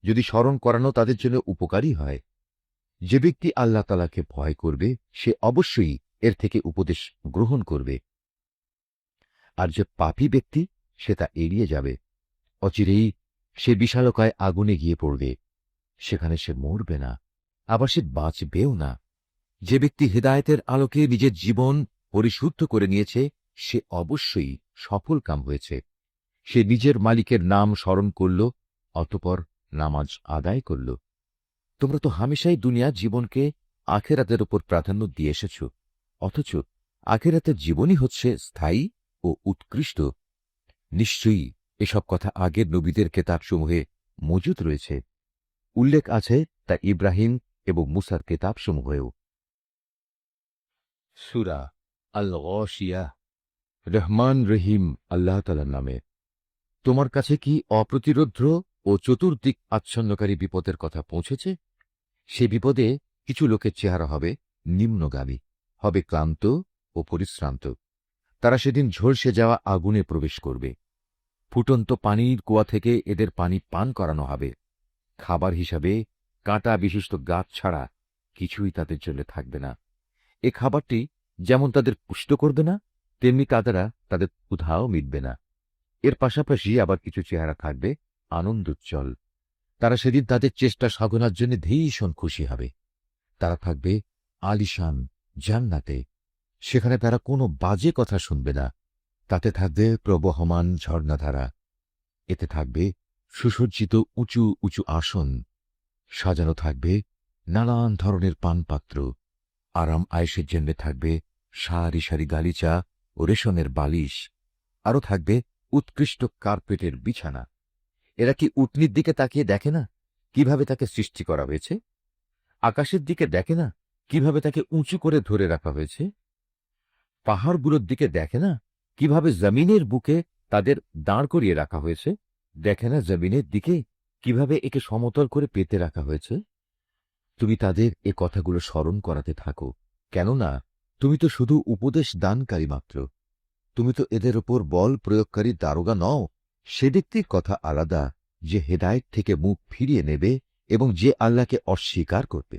যদি স্মরণ করানো তাদের জন্য উপকারী হয়। যে ব্যক্তি আল্লাহ তাআলাকে ভয় করবে সে অবশ্যই এর থেকে উপদেশ গ্রহণ করবে। আর যে পাপী ব্যক্তি সে তা এড়িয়ে যাবে। অচিরেই সে বিশালকায় আগুনে গিয়ে পড়বে। সেখানে সে মরবে না, আবার সে বাঁচবেও না। যে ব্যক্তি হিদায়াতের আলোকে নিজের জীবন পরিশুদ্ধ করে নিয়েছে সে অবশ্যই সফল কাম হয়েছে। সে নিজের মালিকের নাম স্মরণ করল, অতঃপর নামাজ আদায় করল। তোমরা তো হামেশাই দুনিয়া জীবনকে আখেরাতের উপর প্রাধান্য দিয়ে এসেছ, অথচ আখেরাতের জীবনই হচ্ছে স্থায়ী ও উৎকৃষ্ট। নিশ্চয়ই এসব কথা আগের নবীদের কেতাবসমূহে মজুদ রয়েছে, উল্লেখ আছে তা ইব্রাহিম এবং মুসার কেতাবসমূহেও। সূরা আল গাশিয়াহ। রহমান রহিম আল্লাহ তাআলার নামে। তোমার কাছে কি অপ্রতিরোধ্য ও চতুর্দিক আচ্ছন্নকারী বিপদের কথা পৌঁছেছে? সে বিপদে কিছু লোকের চেহারা হবে নিম্নগামী, হবে ক্লান্ত ও পরিশ্রান্ত। তারা সেদিন ঝলসে যাওয়া আগুনে প্রবেশ করবে। ফুটন্ত পানির কুয়া থেকে এদের পানি পান করানো হবে। খাবার হিসাবে কাঁটা বিশিষ্ট গাছ ছাড়া কিছুই তাদের জন্য থাকবে না। এ খাবারটি যেমন তাদের পুষ্ট করবে না, তেমনি তাদের ক্ষুধাও মিটবে না। এর পাশাপাশি আবার কিছু চেহারা থাকবে আনন্দোজ্জ্বল। তারা সেদিন তাদের চেষ্টা সাধনার জন্য ভীষণ খুশি হবে। তারা থাকবে আলিশান জান্নাতে। সেখানে তারা কোনো বাজে কথা শুনবে না। তাতে থাকবে প্রবহমান ঝর্ণাধারা। এতে থাকবে সুসজ্জিত উঁচু উঁচু আসন। সাজানো থাকবে নানান ধরনের পানপাত্র। আরাম আয়েশের জন্য থাকবে সারি সারি গালিচা ও রেশমের বালিশ। আরও থাকবে উৎকৃষ্ট কার্পেটের বিছানা। এরা কি উটনির দিকে তাকিয়ে দেখে না কিভাবে তাকে সৃষ্টি করা হয়েছে? আকাশের দিকে দেখে না কিভাবে তাকে উঁচু করে ধরে রাখা হয়েছে? পাহাড়গুলোর দিকে দেখে না কিভাবে জমিনের বুকে তাদের দাঁড় করিয়ে রাখা হয়েছে? দেখে না জমিনের দিকে কিভাবে একে সমতল করে পেতে রাখা হয়েছে? তুমি তাদের এ কথাগুলো স্মরণ করাতে থাকো, কেননা তুমি তো শুধু উপদেশ দানকারী মাত্র। তুমি তো এদের ওপর বল প্রয়োগকারী দারোগা নও। সে ব্যক্তির কথা আলাদা যে হেদায়েত থেকে মুখ ফিরিয়ে নেবে এবং যে আল্লাহকে অস্বীকার করবে।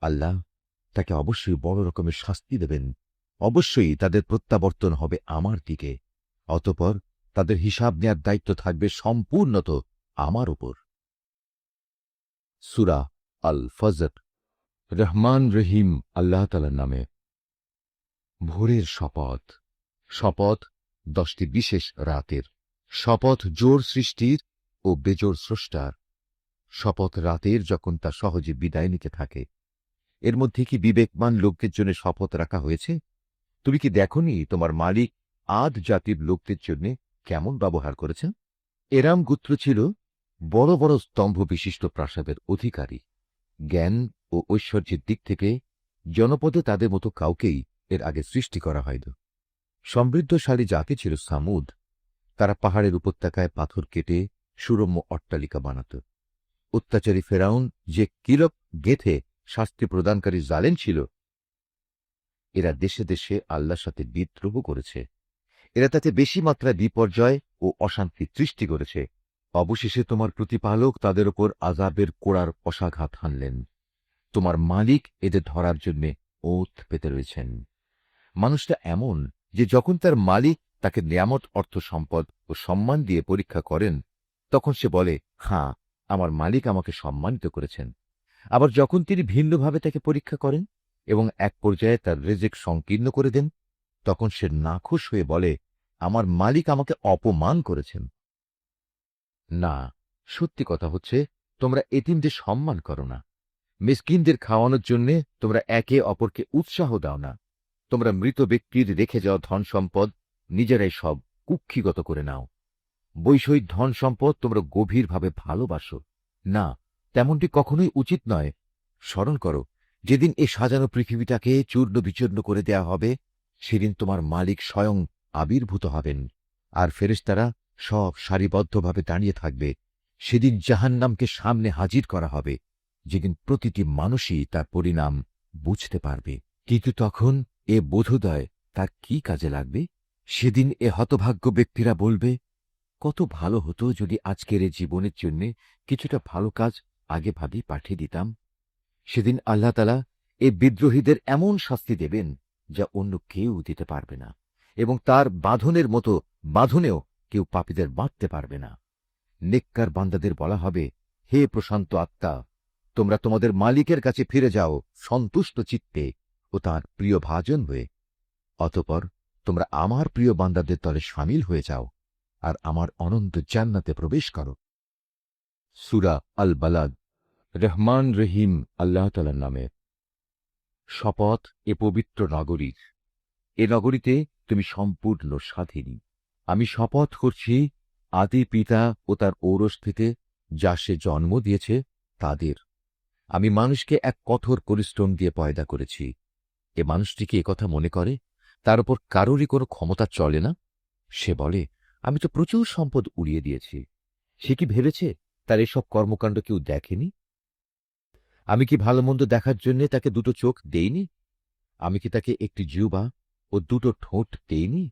আল্লাহ তাকে অবশ্যই বড় রকমের শাস্তি দেবেন। অবশ্যই তাদের প্রত্যাবর্তন হবে আমার দিকে। অতঃপর তাদের হিসাব নেয়ার দায়িত্ব থাকবে সম্পূর্ণত আমার উপর। সূরা আল ফজর। রহমান রহিম আল্লাহ তাআলার নামে। ভোরের শপথ। শপথ 10টি বিশেষ রাতের। শপথ জোর সৃষ্টির ও বেজোর স্রষ্টার। শপথ রাতের যখন তা সহজে বিদায় নিতে থাকে। এর মধ্যে কি বিবেকবান লোকদের জন্য শপথ রাখা হয়েছে? তুমি কি দেখনি তোমার মালিক আদ জাতির লোকদের জন্য কেমন ব্যবহার করেছেন? এরাম গোত্র ছিল বড় বড় স্তম্ভ বিশিষ্ট প্রাসাদের অধিকারী। জ্ঞান ও ঐশ্বর্যের দিক থেকে জনপদে তাদের মতো কাউকেই এর আগে সৃষ্টি করা হয়নি। সমৃদ্ধশালী জাতি ছিল সামুদ। তারা পাহাড়ের উপত্যকায় পাথর কেটে সুরম্য অট্টালিকা বানাত। অত্যাচারী ফেরাউন যে কিলক গেথে শাস্তি প্রদানকারী জালেম ছিল, এরা দেশে দেশে আল্লাহর সাথে বিদ্রোহ করেছে। এরা তাতে বেশি মাত্রায় বিপর্যয় ও অশান্তি সৃষ্টি করেছে। অবশেষে তোমার প্রতিপালক তাদের ওপর আযাবের কোড়ার পশাঘাত হানলেন। তোমার মালিক এদের ধরার জন্য ওঁত পেতে রয়েছেন। মানুষটা এমন যে যখন তার মালিক তাকে নেয়ামত অর্থ সম্পদ ও সম্মান দিয়ে পরীক্ষা করেন, তখন সে বলে, হ্যাঁ, আমার মালিক আমাকে সম্মানিত করেছেন। আবার যখন তিনি ভিন্নভাবে তাকে পরীক্ষা করেন এবং এক পর্যায়ে তার রিজিক সংকীর্ণ করে দেন, তখন সে নাখুশ হয়ে বলে, আমার মালিক আমাকে অপমান করেছেন। না, সত্যি কথা হচ্ছে তোমরা এতিমদের সম্মান করো না। মিসকিনদের খাওয়ানোর জন্য তোমরা একে অপরকে উৎসাহ দাও না। তোমরা মৃত ব্যক্তির রেখে যাওয়া ধন সম্পদ নিজেরাই সব কুক্ষিগত করে নাও। বৈষয়িক ধন সম্পদ তোমরা গভীরভাবে ভালোবাসো না, তেমনটি কখনোই উচিত নয়। স্মরণ করো, যেদিন এই সাজানো পৃথিবীটাকে চূর্ণ বিচূর্ণ করে দেয়া হবে, সেদিন তোমার মালিক স্বয়ং আবির্ভূত হবেন, আর ফেরেশতারা সব সারিবদ্ধভাবে দাঁড়িয়ে থাকবে। সেদিন জাহান্নামকে সামনে হাজির করা হবে, যেদিন প্রতিটি মানুষই তার পরিণাম বুঝতে পারবে। কিন্তু তখন এ বোধোদয় তার কি কাজে লাগবে? সেদিন এ হতভাগ্য ব্যক্তিরা বলবে, কত ভালো হতো যদি আজকের এ জীবনের জন্য কিছুটা ভালো কাজ আগে ভাবেই পাঠিয়ে দিতাম। সেদিন আল্লাহ তাআলা এ বিদ্রোহীদের এমন শাস্তি দেবেন যা অন্য কেউ দিতে পারবে না, এবং তার বাঁধনের মতো বাঁধনেও কেউ পাপীদের বাঁধতে পারবে না। নেককার বান্দাদের বলা হবে, হে প্রশান্ত আত্মা, তোমরা তোমাদের মালিকের কাছে ফিরে যাও সন্তুষ্ট চিত্তে ও তাঁর প্রিয় ভাজন হয়ে। অতঃপর তোমরা আমার প্রিয় বান্দাদের দলে শামিল হয়ে যাও আর আমার অনন্ত জান্নাতে প্রবেশ করো। সূরা আল বালাদ। রহমান রহিম আল্লাহ তাআলার নামে। শপথ এ পবিত্র নগরীর, এ নগরীতে তুমি সম্পূর্ণ স্বাধীনী। আমি শপথ করছি আদি পিতা ও তার ঔরস থেকে যা সে জন্ম দিয়েছে তাদের। আমি মানুষকে এক কঠোর পরিশ্রম দিয়ে পয়দা করেছি। এ মানুষটি কি একথা মনে করে তার উপর কারোরই কোনো ক্ষমতা চলে না? সে বলে, আমি তো প্রচুর সম্পদ উড়িয়ে দিয়েছি। সে কি ভেবেছে তার এসব কর্মকাণ্ড কেউ দেখেনি? আমি কি ভালো মন্দ দেখার জন্য তাকে দুটো চোখ দেইনি? আমি কি তাকে একটি জিহ্বা ও দুটো ঠোঁট দেইনি?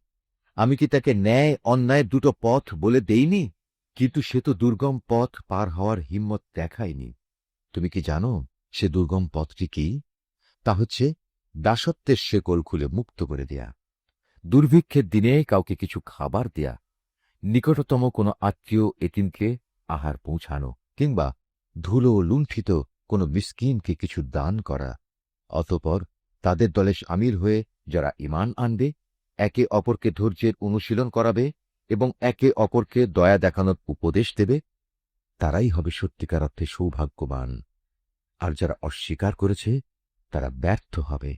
আমি কি তাকে ন্যায় অন্যায়ের দুটো পথ বলে দেইনি? কিন্তু সে তো দুর্গম পথ পার হওয়ার হিম্মত দেখায়নি। তুমি কি জানো সে দুর্গম পথটি কি? তা হচ্ছে দাসত্বের শেকল খুলে মুক্ত করে দেয়া, দুর্ভিক্ষের দিনে কাউকে কিছু খাবার দেয়া, নিকটতম কোনো আত্মীয় এতিমকে আহার পৌঁছানো, কিংবা ধুলো লুণ্ঠিত কোনো মিসকিনকে কিছু দান করা। অতঃপর তাদের দলে শামিল হয়ে যারা ঈমান আনবে, একে অপরকে ধৈর্যের অনুশীলন করাবে এবং একে অপরকে দয়া দেখানোর উপদেশ দেবে, তারাই হবে সত্যিকার অর্থে সৌভাগ্যবান। আর যারা অস্বীকার করেছে তারা ব্যর্থ হবে,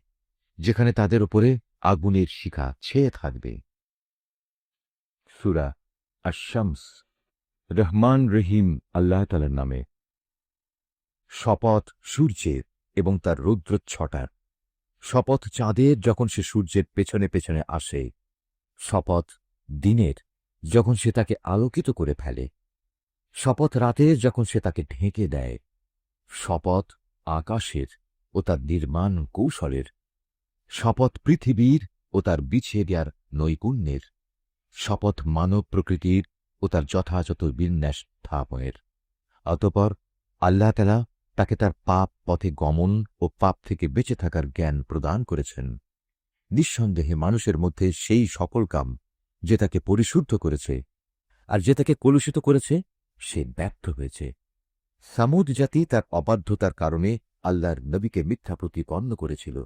যেখানে তাদের উপরে আগুনের শিখা ছেয়ে থাকবে। সূরা আশ-শামস। রহমান রহিম আল্লাহ তাআলার নামে। শপথ সূর্যের এবং তার রৌদ্রচ্ছটার। শপথ চাঁদের যখন সে সূর্যের পেছনে পেছনে আসে। শপথ দিনের যখন সে তাকে আলোকিত করে ফেলে। শপথ রাতের যখন সে তাকে ঢেকে দেয়। শপথ আকাশের ও তার নির্মাণ কৌশলের। শপথ পৃথিবীর ও তার বিছিয়ে দেওয়ার নৈপুণ্যের। শপথ মানব প্রকৃতির ও তার যথাযথ বিন্যাস স্থাপনের। অতঃপর আল্লাহ তাআলা তাকে তার পাপ পথে গমন ও পাপ থেকে বেঁচে থাকার জ্ঞান প্রদান করেছেন। নিঃসন্দেহে মানুষের মধ্যে সেই সকল কাম যে তাকে পরিশুদ্ধ করেছে, আর যে তাকে কলুষিত করেছে সে ব্যর্থ হয়েছে। সামুদ জাতি তার অবাধ্যতার কারণে আল্লাহর নবীকে মিথ্যা প্রতিপন্ন করেছিল।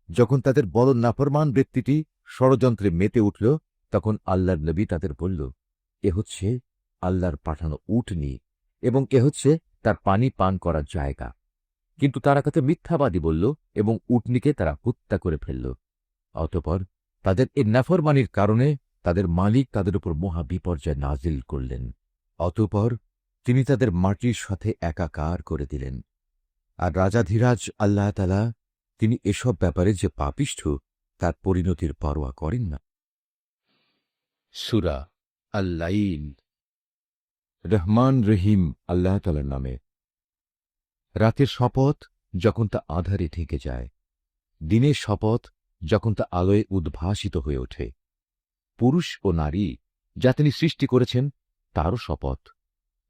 যখন তাদের বড় নাফরমান ব্যক্তিটি ষড়যন্ত্রে মেতে উঠল, তখন আল্লাহর নবী তাদের বলল, এ হচ্ছে আল্লাহর পাঠানো উটনী এবং এ হচ্ছে তার পানি পান করার জায়গা। কিন্তু তারা তাকে মিথ্যাবাদী বলল এবং উটনীকে তারা হত্যা করে ফেলল। অতঃপর তাদের এই নাফরমানির কারণে তাদের মালিক তাদের উপর মহা বিপর্যয় নাজিল করলেন। অতঃপর তিনি তাদের মাটির সাথে একাকার করে দিলেন। আর রাজাধিরাজ আল্লাহ তাআলা তিনি এসব ব্যাপারে যে পাপিষ্ঠ তার পরিণতির পরোয়া করেন না। সূরা আল-লাইল। রহমান রহিম আল্লাহ তাআলার নামে। রাতের শপথ যখন তা আঁধারে ঢেকে যায়, দিনের শপথ যখন তা আলোয় উদ্ভাসিত হয়ে ওঠে। পুরুষ ও নারী যা তিনি সৃষ্টি করেছেন তারও শপথ।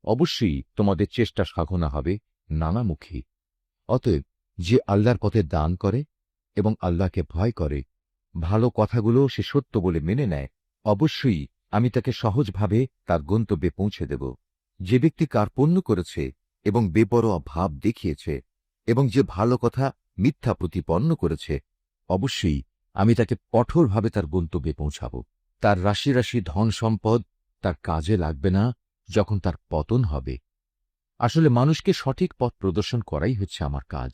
অবশ্যই তোমাদের চেষ্টা সাধনা হবে নানামুখী। অতএব যে আল্লাহর পথে দান করে এবং আল্লাহকে ভয় করে, ভালো কথাগুলো সে সত্য বলে মেনে নেয়, অবশ্যই আমি তাকে সহজভাবে তার গন্তব্যে পৌঁছে দেব। যে ব্যক্তি কার্পণ্য করেছে এবং বেপরোয়া ভাব দেখিয়েছে এবং যে ভালো কথা মিথ্যা প্রতিপন্ন করেছে, অবশ্যই আমি তাকে কঠোরভাবে তার গন্তব্যে পৌঁছাব। তার রাশি রাশি ধন সম্পদ তার কাজে লাগবে না যখন তার পতন হবে। আসলে মানুষকে সঠিক পথ প্রদর্শন করাই হচ্ছে আমার কাজ।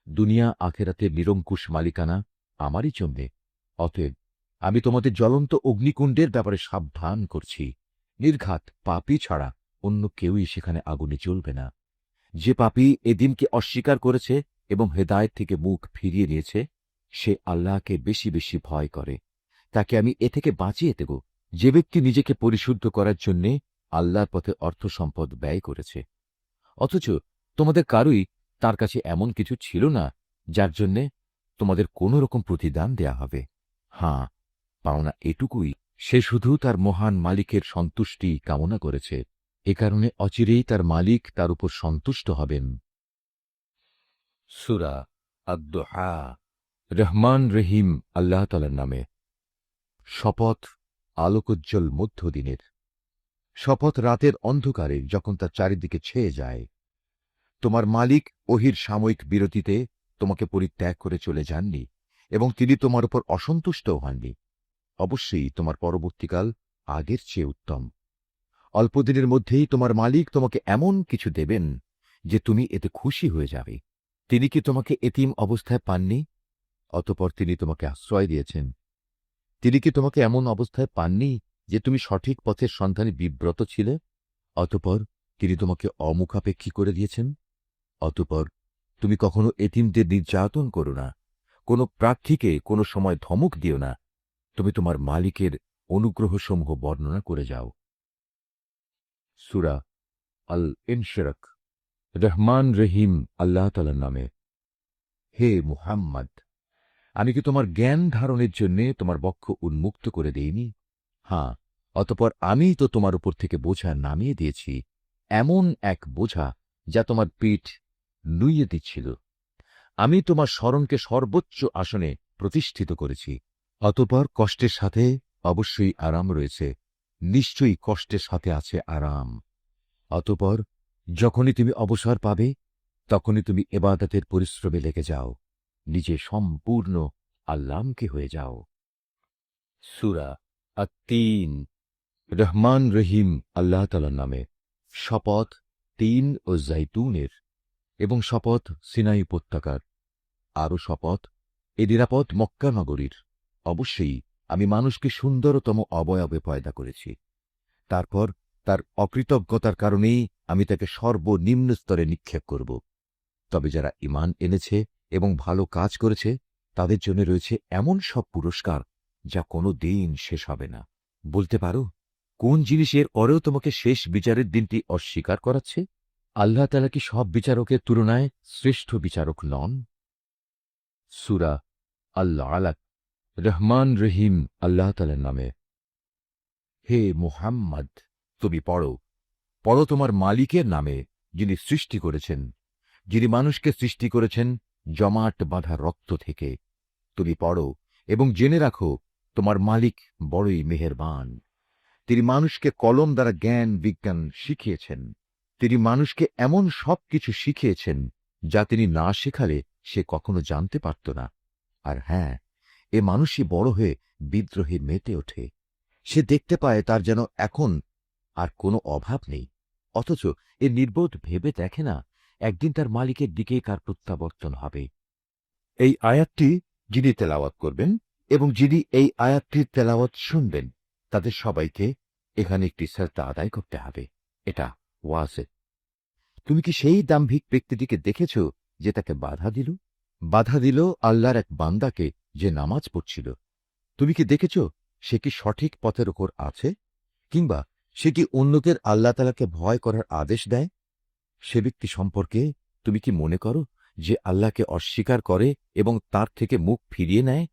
দুনিয়া আখেরাতের নিরঙ্কুশ মালিকানা আমারই জন্যে। অতএব আমি তোমাদের জ্বলন্ত অগ্নিকুণ্ডের ব্যাপারে সাবধান করছি। নির্ঘাত পাপী ছাড়া অন্য কেউই সেখানে আগুনে জ্বলবে না। যে পাপী এ দিনকে অস্বীকার করেছে এবং হেদায়েত থেকে মুখ ফিরিয়ে নিয়েছে, সে আল্লাহকে বেশি বেশি ভয় করে, তাকে আমি এ থেকে বাঁচিয়ে দেব। যে ব্যক্তি নিজেকে পরিশুদ্ধ করার জন্যে আল্লাহর পথে অর্থ সম্পদ ব্যয় করেছে, অথচ তোমাদের কারুই তার কাছে এমন কিছু ছিল না যার জন্যে তোমাদের কোনো রকম প্রতিদান দেয়া হবে। হাঁ, পাওনা এটুকুই, সে শুধু তার মহান মালিকের সন্তুষ্টি কামনা করেছে। এ কারণে অচিরেই তার মালিক তার উপর সন্তুষ্ট হবেন। সূরা আদ-দুহা। রহমান রহিম আল্লাহ তাআলার নামে। শপথ আলোকোজ্জ্বল মধ্যদিনের। শপথ রাতের অন্ধকারে যখন তার চারিদিকে ছেয়ে যায়। তোমার মালিক ওহীর সাময়িক বিরতিতে তোমাকে পরিত্যাগ করে চলে যাননি এবং তিনি তোমার উপর অসন্তুষ্টও হননি। অবশ্যই তোমার পরবর্তীকাল আগের চেয়ে উত্তম। অল্পদিনের মধ্যেই তোমার মালিক তোমাকে এমন কিছু দেবেন যে তুমি এতে খুশি হয়ে যাবে। তিনি কি তোমাকে এতিম অবস্থায় পাননি? অতঃপর তিনি তোমাকে আশ্রয় দিয়েছেন। তিনি কি তোমাকে এমন অবস্থায় পাননি যে তুমি সঠিক পথের সন্ধানে বিব্রত ছিলে? অতঃপর তিনি তোমাকে অমুখাপেক্ষী করে দিয়েছেন। অতঃপর তুমি কখনো এতিমদের নির্যাতন করো না, কোনো প্রার্থীকে কোনো সময় ধমক দিও না। তুমি তোমার মালিকের অনুগ্রহসমূহ বর্ণনা করে যাও। সূরা আল ইনশিরাক। রহমান রহিম আল্লাহ তাআলার নামে। হে মুহাম্মদ, আমি কি তোমার জ্ঞান ধারণের জন্য তোমার বক্ষ উন্মুক্ত করে দেইনি? হ্যাঁ, অতঃপর আমিই তো তোমার উপর থেকে বোঝা নামিয়ে দিয়েছি, এমন এক বোঝা যা তোমার পিঠ নুইয়ে দিচ্ছিল। আমি তোমার স্মরণকে সর্বোচ্চ আসনে প্রতিষ্ঠিত করেছি। অতঃপর কষ্টের সাথে অবশ্যই আরাম রয়েছে, নিশ্চয়ই কষ্টের সাথে আছে আরাম। অতঃপর যখনই তুমি অবসর পাবে, তখনই তুমি ইবাদতের পরিশ্রমে লেগে যাও, নিজে সম্পূর্ণ আল্লাহমুখী হয়ে যাও। সূরা আত-তিন। রহমান রহিম আল্লাহ তাআলার নামে। শপথ তিন ও জাইতুনের, এবং শপথ সিনাই উপত্যকার। আরও শপথ এ নিরাপদ মক্কা নগরীর। অবশ্যই আমি মানুষকে সুন্দরতম অবয়বে পয়দা করেছি। তারপর তার অকৃতজ্ঞতার কারণেই আমি তাকে সর্বনিম্ন স্তরে নিক্ষেপ করব। তবে যারা ঈমান এনেছে এবং ভালো কাজ করেছে, তাদের জন্য রয়েছে এমন সব পুরস্কার যা কোনো দিন শেষ হবে না। বলতে পারো, কোন জিনিসের পরেও তোমাকে শেষ বিচারের দিনটি অস্বীকার করাচ্ছে? আল্লাহ তাআলা কি সব বিচারকের তুলনায় শ্রেষ্ঠ বিচারক নন? সূরা আল-আলাক। রহমান রহিম আল্লাহ তাআলার নামে। হে মুহাম্মদ, তুমি পড়ো তোমার মালিকের নামে, যিনি সৃষ্টি করেছেন, যিনি মানুষকে সৃষ্টি করেছেন জমাট বাঁধা রক্ত থেকে। তুমি পড়ো এবং জেনে রাখো, তোমার মালিক বড়ই মেহেরবান। তিনি মানুষকে কলম দ্বারা জ্ঞান বিজ্ঞান শিখিয়েছেন। তিনি মানুষকে এমন সব কিছু শিখিয়েছেন যা তিনি না শেখালে সে কখনো জানতে পারত না। আর হ্যাঁ, এ মানুষই বড় হয়ে বিদ্রোহে মেতে ওঠে। সে দেখতে পায় তার যেন এখন আর কোনো অভাব নেই, অথচ এ নির্বোধ ভেবে দেখে না একদিন তার মালিকের দিকে কার প্রত্যাবর্তন হবে। এই আয়াতটি যিনি তেলাওয়াত করবেন এবং যিনি এই আয়াতটির তেলাওয়াত শুনবেন, তাদের সবাইকে এখানে একটি সাজদা আদায় করতে হবে। এটা ওয়াজিব। তুমি কি সেই দাম্ভিক ব্যক্তিটিকে দেখেছ যে তাকে বাধা দিল আল্লাহর এক বান্দাকে, যে নামাজ পড়ছিল? তুমি কি দেখেছ সে কি সঠিক পথের ওপর আছে, কিংবা সে কি অন্যদের আল্লাহ তাআলাকে ভয় করার আদেশ দেয়? সে ব্যক্তি সম্পর্কে তুমি কি মনে করো যে আল্লাহকে অস্বীকার করে এবং তার থেকে মুখ ফিরিয়ে নেয়?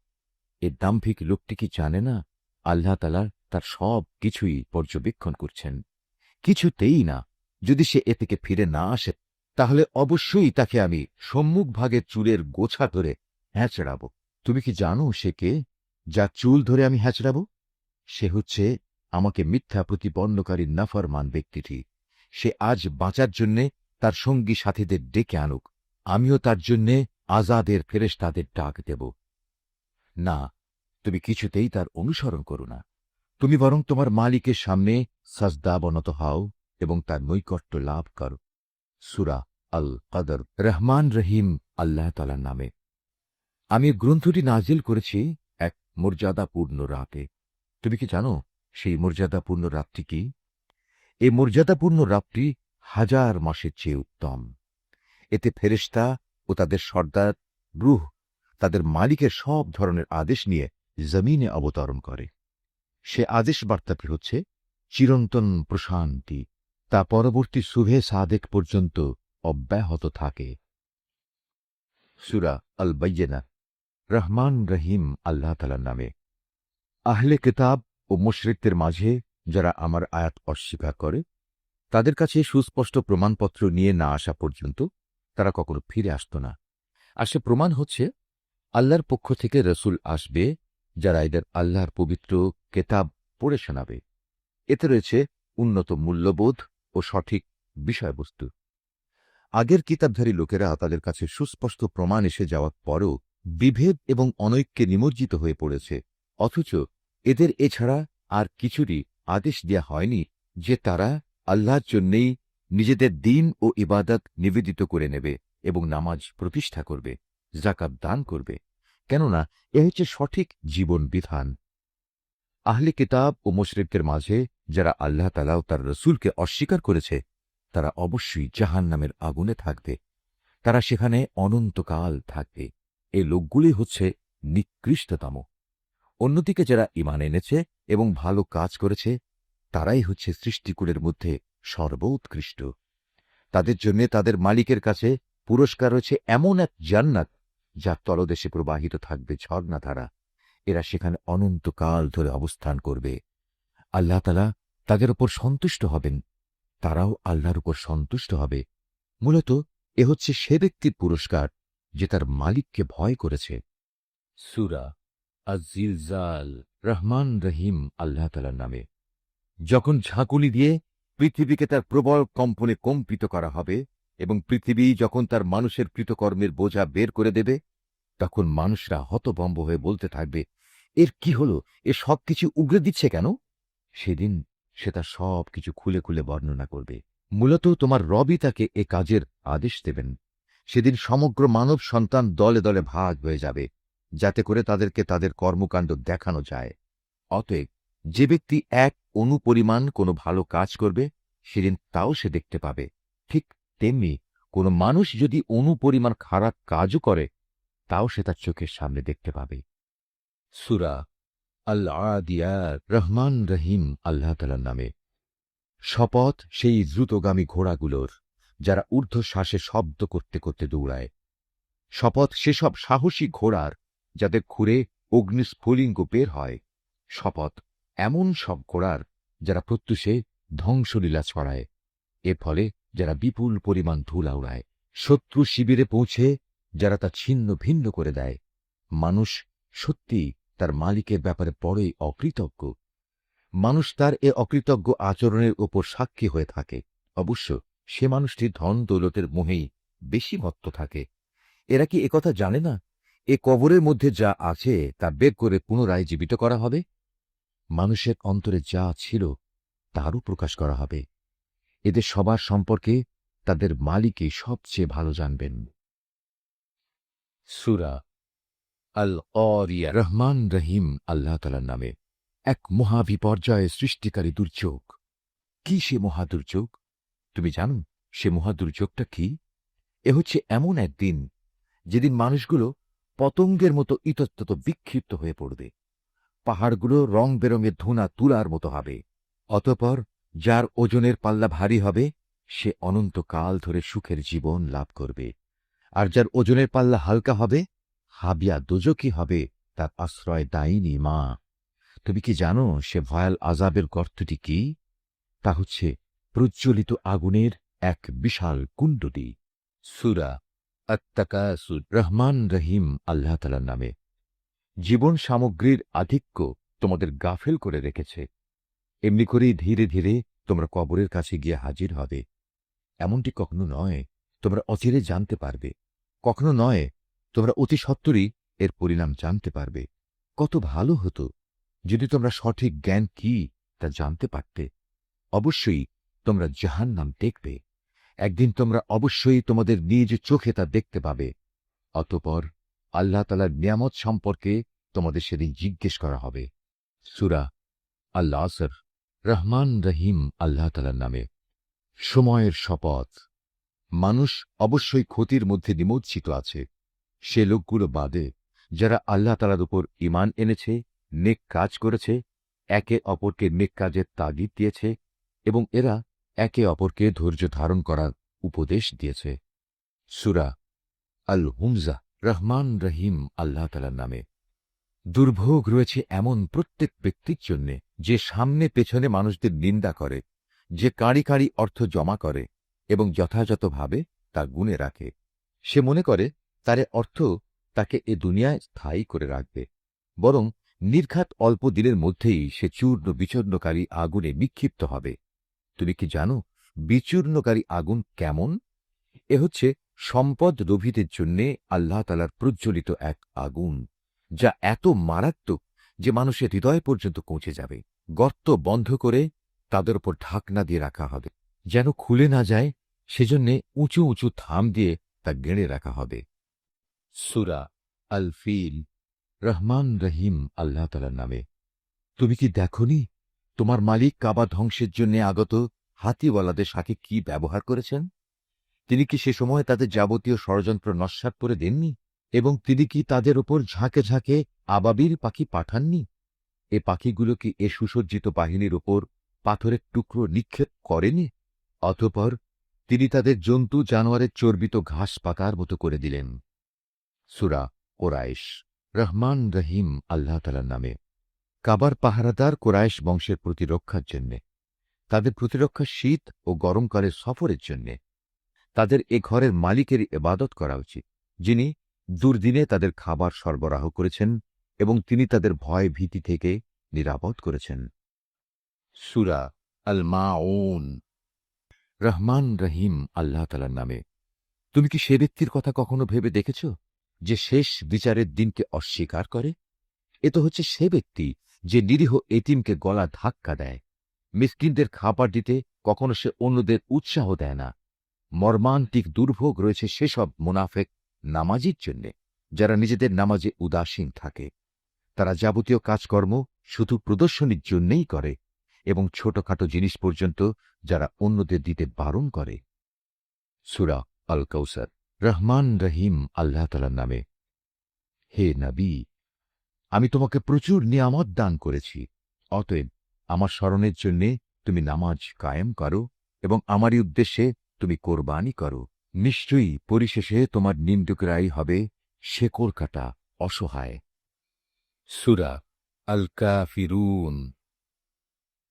এ দাম্ভিক লোকটি কি জানে না আল্লাহ তাআলা তার সব কিছুই পর্যবেক্ষণ করছেন? কিছুতেই না। যদি সে এ থেকে ফিরে না আসে, তাহলে অবশ্যই তাকে আমি সম্মুখ ভাগের চুলের গোছা ধরে হ্যাঁচড়াব। তুমি কি জানো সে কে, যার চুল ধরে আমি হ্যাঁচড়াব? সে হচ্ছে আমাকে মিথ্যা প্রতিপন্নকারী নাফরমান ব্যক্তিটি। সে আজ বাঁচার জন্যে তার সঙ্গী সাথীদের ডেকে আনুক, আমিও তার জন্যে আজাদের ফেরেশতাদের ডাক দেব। না, তুমি কিছুতেই তার অনুসরণ করো না। তুমি বরং তোমার মালিকের সামনে সাজদাবনত হও এবং তার নৈকট্য লাভ করো। সূরা আল কদর। রহমান রহিম আল্লাহ তাআলার নামে। আমি গ্রন্থটি নাজিল করেছি এক মর্যাদাপূর্ণ রাতে। তুমি কি জানো সেই মর্যাদাপূর্ণ রাতটি কি? এই মর্যাদাপূর্ণ রাতটি 1000 মাসের চেয়ে উত্তম। এতে ফেরেশতা ও তাদের সর্দার রূহ তাদের মালিকের সব ধরনের আদেশ নিয়ে জমিনে অবতরণ করে। সে আদেশ বার্তাটি হচ্ছে চিরন্তন প্রশান্তি, তা পরবর্তী সুবহে সাদেক পর্যন্ত অব্যাহত থাকে। সূরা আল বাইয়িনা। রহমান রহিম আল্লাহ তাআলার নামে। আহলে কিতাব ও মুশরিকদের মাঝে যারা আমার আয়াত অস্বীকার করে, তাদের কাছে সুস্পষ্ট প্রমাণপত্র নিয়ে না আসা পর্যন্ত তারা কখনো ফিরে আসত না। আর সে প্রমাণ হচ্ছে আল্লাহর পক্ষ থেকে রসুল আসবে, যারা এদের আল্লাহর পবিত্র কেতাব পড়ে শোনাবে। এতে রয়েছে উন্নত মূল্যবোধ ও সঠিক বিষয়বস্তু। আগের কিতাবধারী লোকেরা তাদের কাছে সুস্পষ্ট প্রমাণ এসে যাওয়ার পরও বিভেদ এবং অনৈক্যে নিমজ্জিত হয়ে পড়েছে, অথচ এদের এছাড়া আর কিছুরই আদেশ দেয়া হয়নি যে তারা আল্লাহর জন্যেই নিজেদের দিন ও ইবাদত নিবেদিত করে নেবে এবং নামাজ প্রতিষ্ঠা করবে, যাকাত দান করবে, কেননা এ হচ্ছে সঠিক জীবন বিধান। আহলে কিতাব ও মুশরিকদের মাঝে যারা আল্লাহ তাআলা ও তার রসূলকে অস্বীকার করেছে, তারা অবশ্যই জাহান্নামের আগুনে থাকবে। তারা সেখানে অনন্তকাল থাকবে। এই লোকগুলি হচ্ছে নিকৃষ্টতম। অন্যদিকে যারা ঈমান এনেছে এবং ভালো কাজ করেছে, তারাই হচ্ছে সৃষ্টিকুলের মধ্যে সর্বোৎকৃষ্ট। তাদের জন্য তাদের মালিকের কাছে পুরস্কার রয়েছে এমন এক জান্নাত, যার তলদেশে প্রবাহিত থাকবে ঝর্ণাধারা। এরা সেখানে অনন্তকাল ধরে অবস্থান করবে। আল্লাহ তাআলা তাদের উপর সন্তুষ্ট হবেন, তারাও আল্লাহর উপর সন্তুষ্ট হবে। মূলত এ হচ্ছে সে ব্যক্তির পুরস্কার যে তার মালিককে ভয় করেছে। সূরা আয-জিলজাল। রহমান রহিম আল্লাহ তাআলার নামে। যখন ঝাঁকুনি দিয়ে পৃথিবীকে তার প্রবল কম্পনে কম্পিত করা হবে এবং পৃথিবী যখন তার মানুষের কৃতকর্মের বোঝা বের করে দেবে, তখন মানুষরা হতভম্ব হয়ে বলতে থাকবে, এর কি হলো? এ সবকিছু উগরে দিচ্ছে কেন? সেদিন সে তার সবকিছু খুলে খুলে বর্ণনা করবে। মূলত তোমার রবই তাকে এ কাজের আদেশ দেবেন। সেদিন সমগ্র মানব সন্তান দলে দলে ভাগ হয়ে যাবে, যাতে করে তাদেরকে তাদের কর্মকাণ্ড দেখানো যায়। অতএব যে ব্যক্তি এক অণু পরিমাণ কোনো ভালো কাজ করবে, সেদিন তাও সে দেখতে পাবে। ঠিক তেমনি কোনো মানুষ যদি অণু পরিমাণ খারাপ কাজও করে, তাও সে তার চোখের সামনে দেখতে পাবে। সূরা আল-আদিয়াত। রহমান রহিম আল্লাহ তাআলার নামে। শপথ সেই দ্রুতগামী ঘোড়াগুলোর, যারা ঊর্ধ্বশ্বাসে শব্দ করতে করতে দৌড়ায়। শপথ সেসব সাহসী ঘোড়ার, যাদের খুরে অগ্নিস্ফুলিঙ্গ বের হয়। শপথ এমন সব ঘোড়ার, যারা প্রত্যুষে ধ্বংসলীলা ছড়ায়। এর ফলে যারা বিপুল পরিমাণ ধুলা উড়ায়। শত্রু শিবিরে পৌঁছে যারা তা ছিন্ন ভিন্ন করে দেয়। মানুষ সত্যিই তার মালিকের ব্যাপারে বড়ই অকৃতজ্ঞ। মানুষ তার এ অকৃতজ্ঞ আচরণের উপর সাক্ষী হয়ে থাকে। অবশ্য সে মানুষটি ধন দৌলতের মোহেই বেশি মত্ত থাকে। এরা কি একথা জানে না, এ কবরের মধ্যে যা আছে তা বের করে পুনরায় জীবিত করা হবে? মানুষের অন্তরে যা ছিল তারও প্রকাশ করা হবে। এদের সবার সম্পর্কে তাদের মালিকই সবচেয়ে ভালো জানবেন। সূরা আল-কারিয়া। রহমান রহিম আল্লাহ তাআলার নামে। এক মহাবিপর্যয় সৃষ্টিকারী দুর্যোগ। কি সে মহাদুর্যোগ? তুমি জানো সে মহাদুর্যোগটা কি? এ হচ্ছে এমন একদিন যেদিন মানুষগুলো পতঙ্গের মতো ইতস্তত বিক্ষিপ্ত হয়ে পড়বে। পাহাড়গুলো রং বেরঙের ধুনা তুলার মতো হবে। অতঃপর যার ওজনের পাল্লা ভারী হবে, সে অনন্তকাল ধরে সুখের জীবন লাভ করবে। আর যার ওজনের পাল্লা হালকা হবে, হাবিয়া দোজখী হবে তার আশ্রয় দায়িনী মা। তুমি কি জানো সে ভয়াল আযাবের গর্তটি কি? তা হচ্ছে প্রজ্বলিত আগুনের এক বিশাল কুণ্ডলী। সূরা আত-তাকাসুর। রহমান রহিম আল্লাহ তাআলার নামে। জীবন সামগ্রীর আধিক্য তোমাদের গাফেল করে রেখেছে। এমনি করেই ধীরে ধীরে তোমরা কবরের কাছে গিয়ে হাজির হবে। এমনটি কখনো নয় তোমরা অচিরে জানতে পারবে, কখনো নয় তোমরা অতি সত্বরই এর পরিণাম জানতে পারবে। কত ভালো হতো যদি তোমরা সঠিক জ্ঞান কি তা জানতে পারতে। অবশ্যই তোমরা জাহান্নাম দেখবে। একদিন তোমরা অবশ্যই তোমাদের নিজ চোখে তা দেখতে পাবে। অতঃপর আল্লাহ তাআলার নিয়ামত সম্পর্কে তোমাদের সেদিন জিজ্ঞেস করা হবে। সূরা আল-আসর। রহমান রহিম আল্লাহ তাআলার নামে। সময়ের শপথ। মানুষ অবশ্যই ক্ষতির মধ্যে নিমজ্জিত আছে, সে লোকগুলো বাদে যারা আল্লাহ তাআলার উপর ঈমান এনেছে, নেক কাজ করেছে, একে অপরকে নেক কাজের তাগিদ দিয়েছে এবং এরা একে অপরকে ধৈর্য ধারণ করার উপদেশ দিয়েছে। সূরা আল-হুমজা। রহমান রহিম আল্লাহ তাআলার নামে। দুর্ভোগ রয়েছে এমন প্রত্যেক ব্যক্তির জন্যে যে সামনে পেছনে মানুষদের নিন্দা করে, যে কাঁড়ি কাঁড়ি অর্থ জমা করে এবং যথাযথভাবে তা গুণে রাখে। সে মনে করে তার এ অর্থ তাকে এ দুনিয়ায় স্থায়ী করে রাখবে, বরং নির্ঘাত অল্প দিনের মধ্যেই সে চূর্ণ বিচূর্ণকারী আগুনে নিক্ষিপ্ত হবে। তুমি কি জানো বিচূর্ণকারী আগুন কেমন? এ হচ্ছে সম্পদ লোভীদের জন্যে আল্লাহ তাআলার প্রজ্বলিত এক আগুন, যা এত মারাত্মক যে মানুষের হৃদয় পর্যন্ত পৌঁছে যাবে। গর্ত বন্ধ করে তাদের উপর ঢাকনা দিয়ে রাখা হবে, যেন খুলে না যায়, সেজন্যে উঁচু উঁচু থাম দিয়ে তা গেড়ে রাখা হবে। সূরা আল ফিল। রহমান রহিম আল্লাহ তাআলার নামে। তুমি কি দেখনি তোমার মালিক কাবা ধ্বংসের জন্য আগত হাতিওয়ালাদের সাথে কি ব্যবহার করেছেন? তিনি কি সে সময় তাদের যাবতীয় ষড়যন্ত্র নস্যাৎ করে দেননি? এবং তিনি কি তাদের ওপর ঝাঁকে ঝাঁকে আবাবিল পাখি পাঠাননি? এ পাখিগুলো কি এ সুসজ্জিত বাহিনীর ওপর পাথরের টুকরো নিক্ষেপ করেনি? অতঃপর তিনি তাদের জন্তু জানোয়ারের চর্বিত ঘাস পাকার মতো করে দিলেন। সূরা কোরাইশ। রহমান রহিম আল্লাহ তাআলার নামে। কাবার পাহারাদার কোরাইশ বংশের প্রতিরক্ষার জন্যে, তাদের প্রতিরক্ষা শীত ও গরমকালের সফরের জন্যে তাদের এ ঘরের মালিকেরই ইবাদত করা উচিত, যিনি দুর্দিনে তাদের খাবার সরবরাহ করেছেন এবং তিনি তাদের ভয় ভীতি থেকে নিরাপদ করেছেন। সূরা আল মাউন। রহমান রহিম আল্লাহ তাআলার নামে। তুমি কি সে ব্যক্তির কথা কখনো ভেবে দেখেছ যে শেষ বিচারের দিনকে অস্বীকার করে? এ তো হচ্ছে সে ব্যক্তি যে নিরীহ এতিমকে গলা ধাক্কা দেয়, মিসকিনদের খাবার দিতে কখনো সে অন্যদের উৎসাহ দেয় না। মর্মান্তিক দুর্ভোগ রয়েছে সেসব মুনাফেক নামাজির জন্যে, যারা নিজেদের নামাজে উদাসীন থাকে। তারা যাবতীয় কাজকর্ম শুধু প্রদর্শনীর জন্যেই করে এবং ছোটখাটো জিনিস পর্যন্ত যারা অন্যদের দিতে বারণ করে। সূরা আল কাউসার। রহমান রহিম আল্লাহ তাআলার নামে। হে নবী, আমি তোমাকে প্রচুর নিয়ামত দান করেছি, অতএব আমার স্মরণের জন্যে তুমি নামাজ কায়েম করো এবং আমারই উদ্দেশ্যে তুমি কোরবানি করো। নিশ্চয়ই পরিশেষে তোমার নিন্দুকরাই হবে শেকড় কাটা অসহায়। সূরা আল কাফিরুন।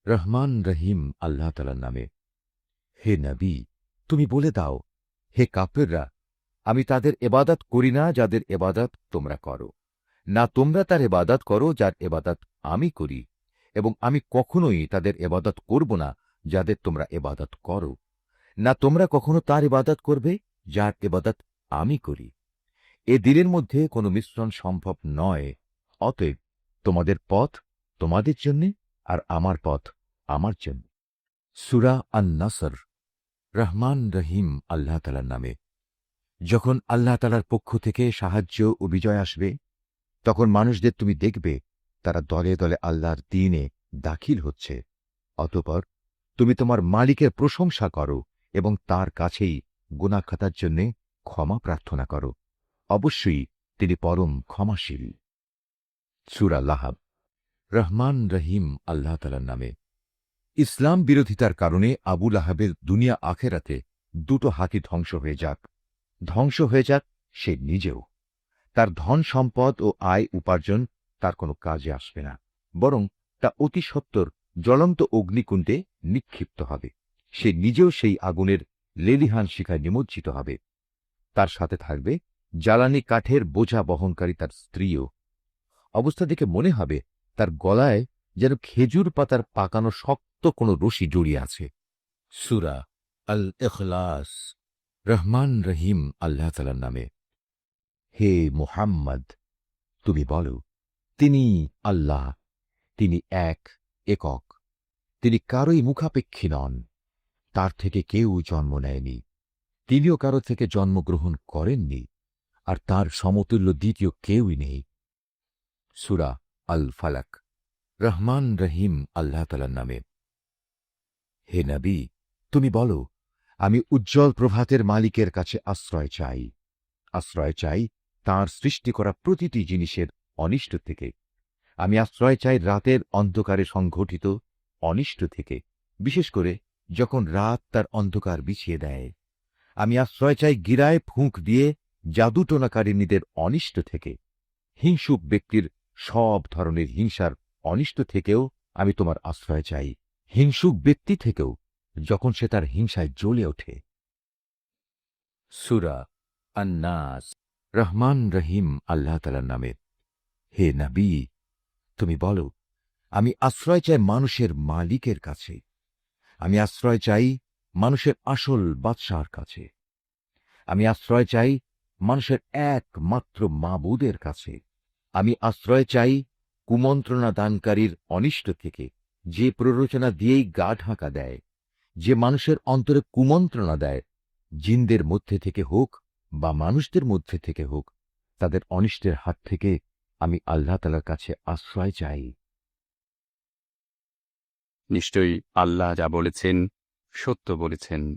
রহমান রহিম আল্লাহ তাআলার নামে। হে নবী, তুমি বলে দাও, হে কাফেররা, আমি তাদের এবাদত করি না যাদের এবাদত তোমরা করো, না তোমরা তার এবাদত করো যার এবাদত আমি করি, এবং আমি কখনোই তাদের এবাদত করব না যাদের তোমরা এবাদত করো, না তোমরা কখনো তার ইবাদত করবে যার ইবাদত আমি করি। এ দিনের মধ্যে কোনো মিশ্রণ সম্ভব নয়। অতএব তোমাদের পথ তোমাদের জন্যে আর আমার পথ আমার জন্য। সূরা আন-নাসর। রহমান রহিম আল্লাহ তাআলার নামে। যখন আল্লাহ তাআলার পক্ষ থেকে সাহায্য ও বিজয় আসবে, তখন মানুষদের তুমি দেখবে তারা দলে দলে আল্লাহর দ্বীনে দাখিল হচ্ছে। অতঃপর তুমি তোমার মালিকের প্রশংসা করো এবং তার কাছেই গুনাহ খাতার জন্যে ক্ষমা প্রার্থনা করো। অবশ্যই তিনি পরম ক্ষমাশীল। সূরা লাহাব। রহমান রহিম আল্লাহ তাআলার নামে। ইসলাম বিরোধিতার কারণে আবু লাহাবের দুনিয়া আখেরাতে দুটো হাতি ধ্বংস হয়ে যাক। ধ্বংস হয়ে যাক সে নিজেও। তার ধন সম্পদ ও আয় উপার্জন তার কোনো কাজে আসবে না, বরং তা অতি সত্বর জ্বলন্ত অগ্নিকুণ্ডে নিক্ষিপ্ত হবে। সে নিজেও সেই আগুনের লেলিহান শিখায় নিমজ্জিত হবে। তার সাথে থাকবে জ্বালানি কাঠের বোঝা বহনকারী তার স্ত্রীও। অবস্থা দেখে মনে হবে তার গলায় যেন খেজুর পাতার পাকানো শক্ত কোনো রশি জড়িয়ে আছে। সূরা আল ইখলাস। রহমান রহিম আল্লাহ তাআলার নামে। হে মুহাম্মদ, তুমি বলো, তিনি আল্লাহ, তিনি একক, তিনি কারোই মুখাপেক্ষী নন, তার থেকে কেউ জন্ম নেয়নি, তিনিও কারো থেকে জন্মগ্রহণ করেননি, আর তার সমতুল্য দ্বিতীয় কেউই নেই। সূরা আল ফালাক। রহমান রহিম আল্লাহ তাআলার নামে। হে নবী, তুমি বলো, আমি উজ্জ্বল প্রভাতের মালিকের কাছে আশ্রয় চাই। আশ্রয় চাই তাঁর সৃষ্টি করা প্রতিটি জিনিসের অনিষ্ট থেকে। আমি আশ্রয় চাই রাতের অন্ধকারে সংঘটিত অনিষ্ট থেকে, বিশেষ করে যখন রাত তার অন্ধকার বিছিয়ে দেয়। আমি আশ্রয় চাই গিরায় ফুঁক দিয়ে জাদুটোনাকারিণীদের অনিষ্ট থেকে। হিংসুক ব্যক্তির সব ধরনের হিংসার অনিষ্ট থেকেও আমি তোমার আশ্রয় চাই। হিংসুক ব্যক্তি থেকেও, যখন সে তার হিংসায় জ্বলে ওঠে। সূরা আন-নাস। রহমান রহিম আল্লাহ তাআলার নামে। হে নবী, তুমি বলো, আমি আশ্রয় চাই মানুষের মালিকের কাছে। আমি আশ্রয় চাই মানুষের আসল বাদশাহর কাছে। আমি আশ্রয় চাই মানুষের একমাত্র মাবুদের কাছে। আমি আশ্রয় চাই কুমন্ত্রণা দানকারীর অনিষ্ট থেকে, যে প্ররোচনা দিয়েই গা ঢাকা দেয়, যে মানুষের অন্তরে কুমন্ত্রণা দেয়, জিনদের মধ্যে থেকে হোক বা মানুষদের মধ্যে থেকে হোক, তাদের অনিষ্টের হাত থেকে আমি আল্লাহ তাআলার কাছে আশ্রয় চাই। নিশ্চয়ই আল্লাহ যা বলেছেন সত্য বলেছেন।